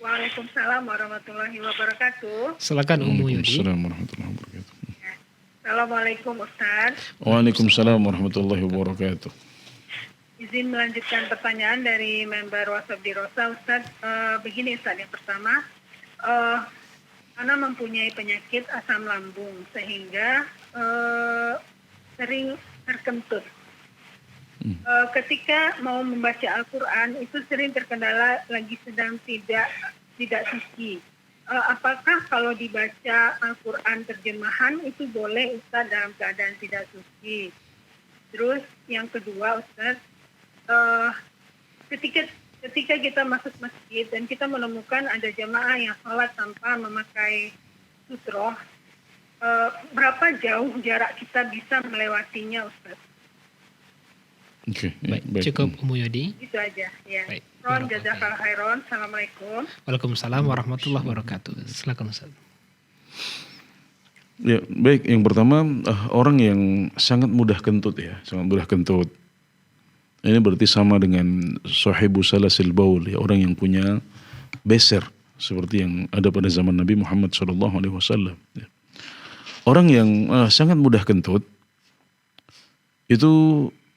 Waalaikumsalam warahmatullahi wabarakatuh. Silakan Umu Yodi. Waalaikumsalam warahmatullahi wabarakatuh. Assalamualaikum Ustaz. Waalaikumsalam warahmatullahi wabarakatuh. Izin melanjutkan pertanyaan dari member WhatsApp di Rosa Ustaz. Begini Ustaz, yang pertama, Ana mempunyai penyakit asam lambung sehingga sering terkentut. Ketika mau membaca Al-Quran itu sering terkendala lagi sedang tidak suci. Apakah kalau dibaca Al-Quran terjemahan itu boleh Ustaz dalam keadaan tidak suci? Terus yang kedua Ustaz, ketika kita masuk masjid dan kita menemukan ada jamaah yang sholat tanpa memakai sutroh, berapa jauh jarak kita bisa melewatinya Ustaz? Oke, Baik, cukup Umu Yodi. Itu aja ya. Baik. Ron jazakallahu khairan. Assalamualaikum. Waalaikumsalam warahmatullahi wabarakatuh. Silakan Ustaz. Ya, baik. Yang pertama, orang yang sangat mudah kentut ya, sangat mudah kentut. Ini berarti sama dengan sahibu salasil baul, ya, orang yang punya beser seperti yang ada pada zaman Nabi Muhammad SAW. Ya. Orang yang sangat mudah kentut itu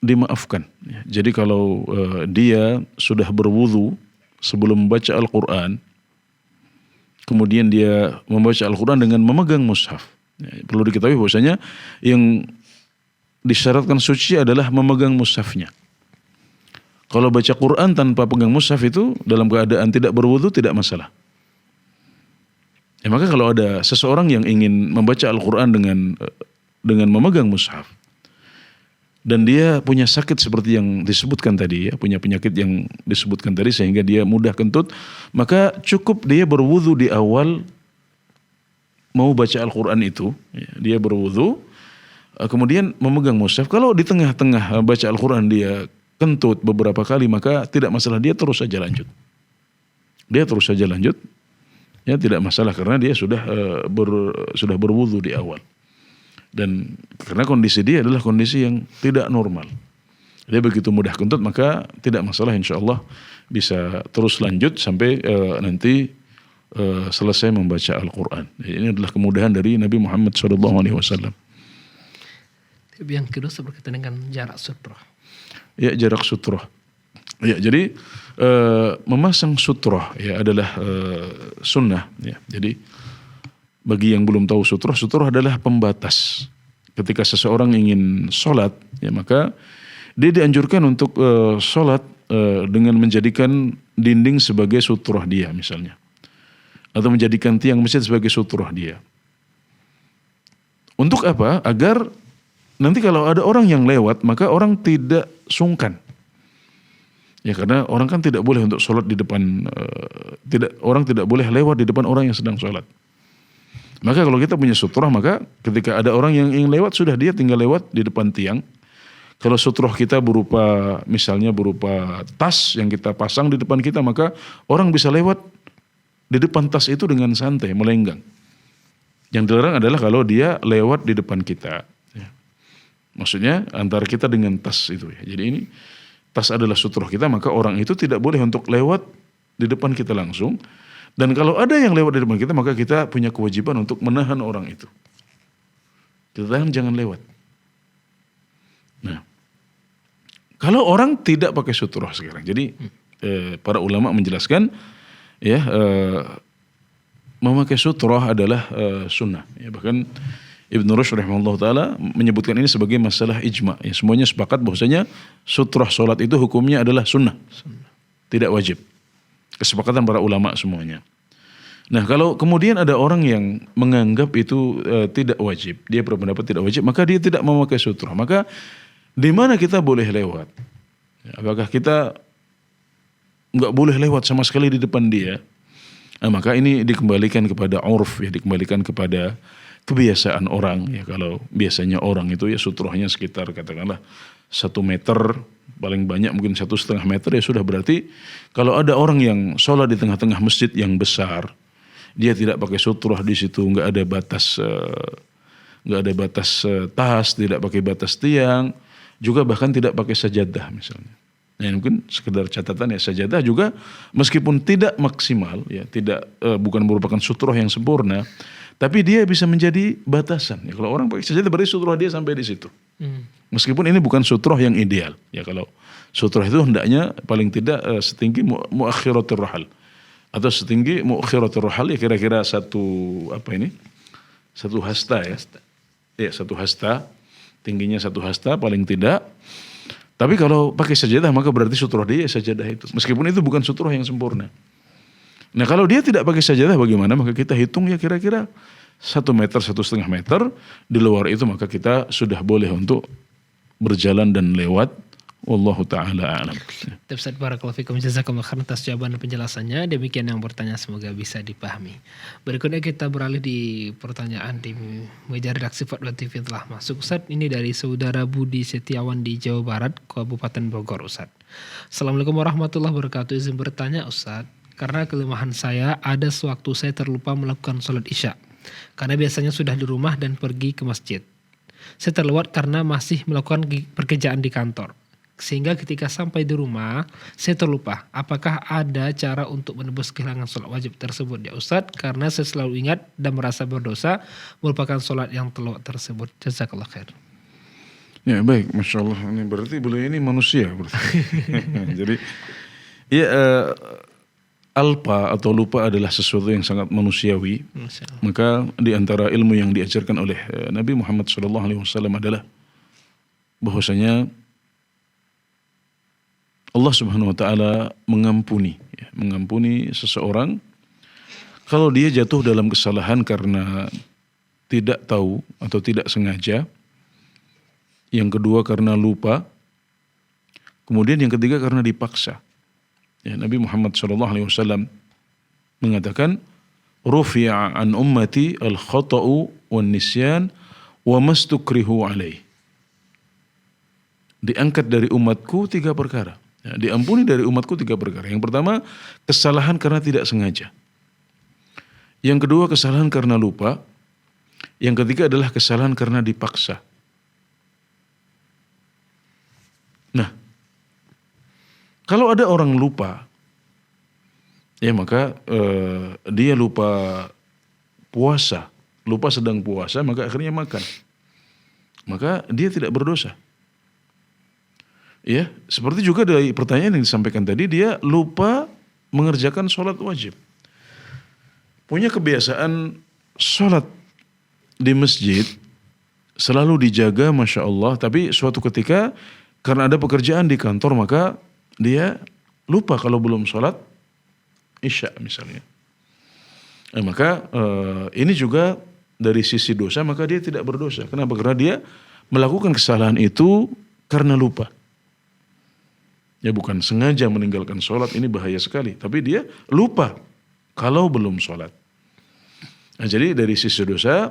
dimaafkan. Ya. Jadi kalau dia sudah berwudu sebelum membaca Al-Quran, kemudian dia membaca Al-Quran dengan memegang mushaf. Ya, perlu diketahui bahwasanya yang disyaratkan suci adalah memegang mushafnya. Kalau baca Quran tanpa pegang mushaf itu dalam keadaan tidak berwudu tidak masalah. Ya, maka kalau ada seseorang yang ingin membaca Al-Quran dengan memegang mushaf, dan dia punya sakit seperti yang disebutkan tadi, ya, punya penyakit yang disebutkan tadi sehingga dia mudah kentut, maka cukup dia berwudu di awal mau baca Al-Quran itu, ya, dia berwudu, kemudian memegang mushaf. Kalau di tengah-tengah baca Al-Quran dia kentut beberapa kali, maka tidak masalah, dia terus saja lanjut. Dia terus saja lanjut, ya tidak masalah karena dia sudah berwudu di awal. Dan karena kondisi dia adalah kondisi yang tidak normal. Dia begitu mudah kentut, maka tidak masalah, insya Allah bisa terus lanjut sampai nanti selesai membaca Al-Quran. Ini adalah kemudahan dari Nabi Muhammad SAW. Yang kedua berkaitan dengan jarak sutroh. Ya, jarak sutroh. Ya, jadi memasang sutroh ya adalah sunnah. Ya, jadi bagi yang belum tahu sutroh adalah pembatas. Ketika seseorang ingin sholat, ya maka dia dianjurkan untuk sholat dengan menjadikan dinding sebagai sutroh dia misalnya. Atau menjadikan tiang masjid sebagai sutroh dia. Untuk apa? Agar nanti kalau ada orang yang lewat, maka orang tidak sungkan. Ya karena orang kan tidak boleh untuk sholat di depan, orang tidak boleh lewat di depan orang yang sedang sholat. Maka kalau kita punya sutroh, maka ketika ada orang yang ingin lewat, sudah dia tinggal lewat di depan tiang. Kalau sutroh kita misalnya berupa tas yang kita pasang di depan kita, maka orang bisa lewat di depan tas itu dengan santai, melenggang. Yang dilarang adalah kalau dia lewat di depan kita. Ya. Maksudnya antara kita dengan tas itu. Ya. Jadi ini tas adalah sutroh kita, maka orang itu tidak boleh untuk lewat di depan kita langsung. Dan kalau ada yang lewat di depan kita, maka kita punya kewajiban untuk menahan orang itu. Kita tahan, jangan lewat. Nah, kalau orang tidak pakai sutroh sekarang, jadi para ulama menjelaskan, ya memakai sutroh adalah sunnah. Ya, bahkan Ibnu Rushd rahimahullah taala menyebutkan ini sebagai masalah ijma. Ya, semuanya sepakat bahwasanya sutroh solat itu hukumnya adalah sunnah, tidak wajib. Kesepakatan para ulama semuanya. Nah, kalau kemudian ada orang yang menganggap itu tidak wajib, dia berpendapat tidak wajib, maka dia tidak memakai sutroh. Maka di mana kita boleh lewat? Apakah kita nggak boleh lewat sama sekali di depan dia? Maka ini dikembalikan kepada urf, ya, dikembalikan kepada kebiasaan orang. Ya, kalau biasanya orang itu ya sutrohnya sekitar katakanlah 1 meter, paling banyak mungkin 1,5 meter, ya sudah, berarti kalau ada orang yang sholat di tengah-tengah masjid yang besar, dia tidak pakai sutroh di situ, nggak ada batas tas, tidak pakai batas tiang, juga bahkan tidak pakai sajadah misalnya. Nah, mungkin sekedar catatan ya, sajadah juga meskipun tidak maksimal, ya tidak bukan merupakan sutroh yang sempurna, tapi dia bisa menjadi batasan. Ya, kalau orang pakai sajadah berarti sutroh dia sampai di situ. Meskipun ini bukan sutroh yang ideal. Ya, kalau sutroh itu hendaknya paling tidak setinggi muakhiratul rahal atau setinggi muakhiratul rahal, ya kira-kira satu hasta ya. Ya, 1 hasta, tingginya 1 hasta paling tidak. Tapi kalau pakai sajadah maka berarti sutroh dia sajadah itu. Meskipun itu bukan sutroh yang sempurna. Nah, kalau dia tidak pakai sajadah bagaimana? Maka kita hitung ya kira-kira 1 meter, 1,5 meter. Di luar itu maka kita sudah boleh untuk berjalan dan lewat. Wallahu ta'ala a'lam. Ustaz, barakallahu fikum, jazakumullah khairan atas jawaban dan penjelasannya. Demikian yang bertanya, semoga bisa dipahami. Berikutnya kita beralih di pertanyaan di meja redaksi Fatwa TV telah masuk. Ustaz, ini dari saudara Budi Setiawan di Jawa Barat, Kabupaten Bogor. Ustaz, Assalamualaikum warahmatullahi wabarakatuh. Izin bertanya Ustaz, karena kelemahan saya ada sewaktu saya terlupa melakukan sholat isya, karena biasanya sudah di rumah dan pergi ke masjid. Saya terlewat karena masih melakukan pekerjaan di kantor. Sehingga ketika sampai di rumah, saya terlupa. Apakah ada cara untuk menebus kehilangan sholat wajib tersebut ya Ustadz? Karena saya selalu ingat dan merasa berdosa merupakan sholat yang terlewat tersebut. Jazakallah khair. Ya baik, Masya Allah. Ini berarti beliau ini manusia berarti. Jadi ya alpa atau lupa adalah sesuatu yang sangat manusiawi. Maka di antara ilmu yang diajarkan oleh Nabi Muhammad SAW adalah bahwasanya Allah Subhanahu wa taala mengampuni seseorang kalau dia jatuh dalam kesalahan karena tidak tahu atau tidak sengaja. Yang kedua karena lupa. Kemudian yang ketiga karena dipaksa. Ya, Nabi Muhammad SAW mengatakan, "Rufi'a an ummati al-khata'u wan nisyan wa mastukrihu alaih." Diangkat dari umatku 3 perkara. Ya, diampuni dari umatku 3 perkara. Yang pertama, kesalahan karena tidak sengaja. Yang kedua, kesalahan karena lupa. Yang ketiga adalah kesalahan karena dipaksa. Nah, kalau ada orang lupa, ya maka dia lupa puasa, lupa sedang puasa, maka akhirnya makan. Maka dia tidak berdosa. Ya, seperti juga dari pertanyaan yang disampaikan tadi, dia lupa mengerjakan sholat wajib. Punya kebiasaan sholat di masjid, selalu dijaga Masya Allah, tapi suatu ketika karena ada pekerjaan di kantor maka dia lupa kalau belum sholat isya misalnya. Maka ini juga dari sisi dosa, maka dia tidak berdosa. Kenapa? Karena dia melakukan kesalahan itu karena lupa. Ya bukan sengaja meninggalkan sholat, ini bahaya sekali. Tapi dia lupa kalau belum sholat. Nah, jadi dari sisi dosa,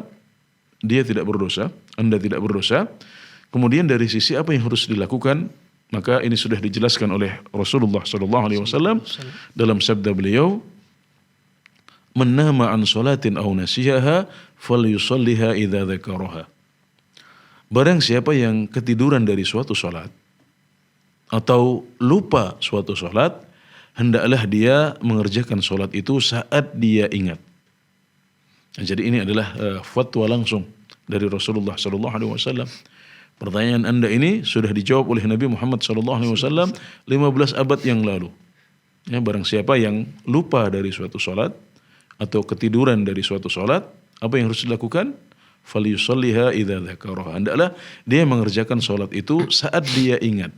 dia tidak berdosa, Anda tidak berdosa. Kemudian dari sisi apa yang harus dilakukan, maka ini sudah dijelaskan oleh Rasulullah SAW dalam sabda beliau, "Man nama an sholatin aw nasiyaha falyusalliha idza dzakaraha." Barang siapa yang ketiduran dari suatu sholat atau lupa suatu sholat, hendaklah dia mengerjakan sholat itu saat dia ingat. Nah, jadi ini adalah fatwa langsung dari Rasulullah SAW. Pertanyaan Anda ini sudah dijawab oleh Nabi Muhammad SAW 15 abad yang lalu. Ya, barang siapa yang lupa dari suatu sholat atau ketiduran dari suatu sholat, apa yang harus dilakukan? Falyusalliha idza dzakaraha. Hendaklah dia mengerjakan sholat itu saat dia ingat.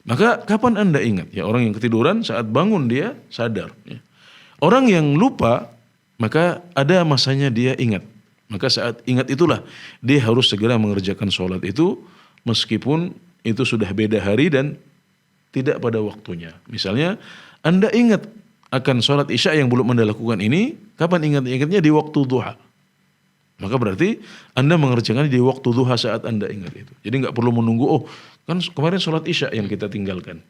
Maka kapan Anda ingat? Ya, orang yang ketiduran saat bangun dia sadar. Ya. Orang yang lupa maka ada masanya dia ingat. Maka saat ingat itulah dia harus segera mengerjakan sholat itu meskipun itu sudah beda hari dan tidak pada waktunya. Misalnya Anda ingat akan sholat isya yang belum Anda lakukan ini, kapan ingat-ingatnya? Di waktu duha. Maka berarti Anda mengerjakan di waktu duha saat Anda ingat itu. Jadi nggak perlu menunggu, oh kan kemarin sholat isya yang kita tinggalkan.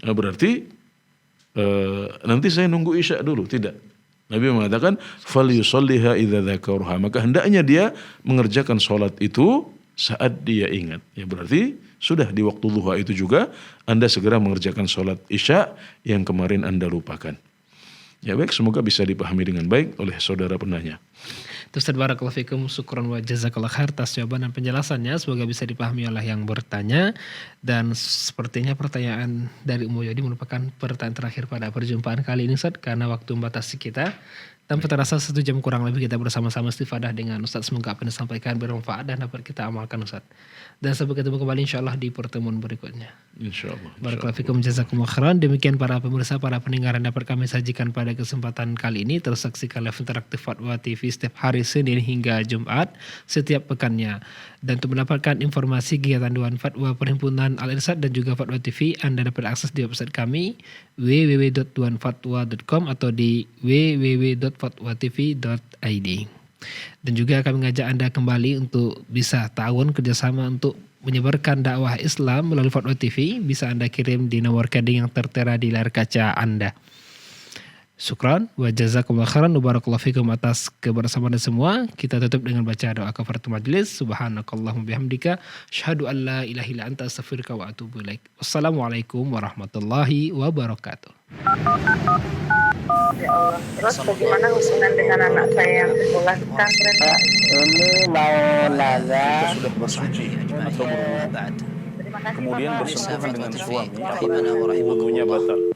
Nah, berarti nanti saya nunggu isya dulu. Tidak. Nabi mengatakan, falyusalliha idza dzakaraha. Maka hendaknya dia mengerjakan sholat itu saat dia ingat. Ya berarti sudah di waktu duha itu juga Anda segera mengerjakan sholat isya yang kemarin Anda lupakan. Ya baik, semoga bisa dipahami dengan baik oleh saudara penanya. Ustaz barakallahu fikum, syukran wa jazakallahu khair atas jawaban dan penjelasannya. Semoga bisa dipahami oleh yang bertanya. Dan sepertinya pertanyaan dari Ummu Yodi merupakan pertanyaan terakhir pada perjumpaan kali ini Ustaz, karena waktu membatasi kita. Tanpa terasa 1 jam kurang lebih kita bersama-sama istifadah dengan Ustaz. Semoga apa yang disampaikan bermanfaat dan dapat kita amalkan Ustaz. Dan sampai ketemu kembali insyaAllah di pertemuan berikutnya. InsyaAllah. Barakallahu fikum, jazakumullah khairan. Demikian para pemirsa, para pendengar yang dapat kami sajikan pada kesempatan kali ini. Terus saksikan live interaktif Fatwa TV setiap hari Senin hingga Jumat setiap pekannya. Dan untuk mendapatkan informasi kegiatan Dewan Fatwa Perhimpunan Al-Irsyad dan juga Fatwa TV, Anda dapat akses di website kami www.dewanfatwa.com atau di www.fatwatv.id. Dan juga kami mengajak Anda kembali untuk bisa ta'awun kerjasama untuk menyebarkan dakwah Islam melalui Fatwa TV. Bisa Anda kirim di nomor rekening yang tertera di layar kaca Anda. Syukran wa jazakumullah khairan wa barakallahu fikum atas kebersamaan semua. Kita tutup dengan baca doa kafaratul majlis. Subhanakallahumma bihamdika asyhadu an la ilaha illa anta astaghfiruka wa atubu ilaik. Wassalamualaikum warahmatullahi wabarakatuh. Ya Allah. Terus bagaimana hubungan dengan anak saya yang sekolah di pesantren? Ini mau nanya. Sudah bersuci atau berwudu, Terima kasih kemudian Bapak. bersentuhan dengan suami, rahimana wa rahimakumullah. wudunya batal.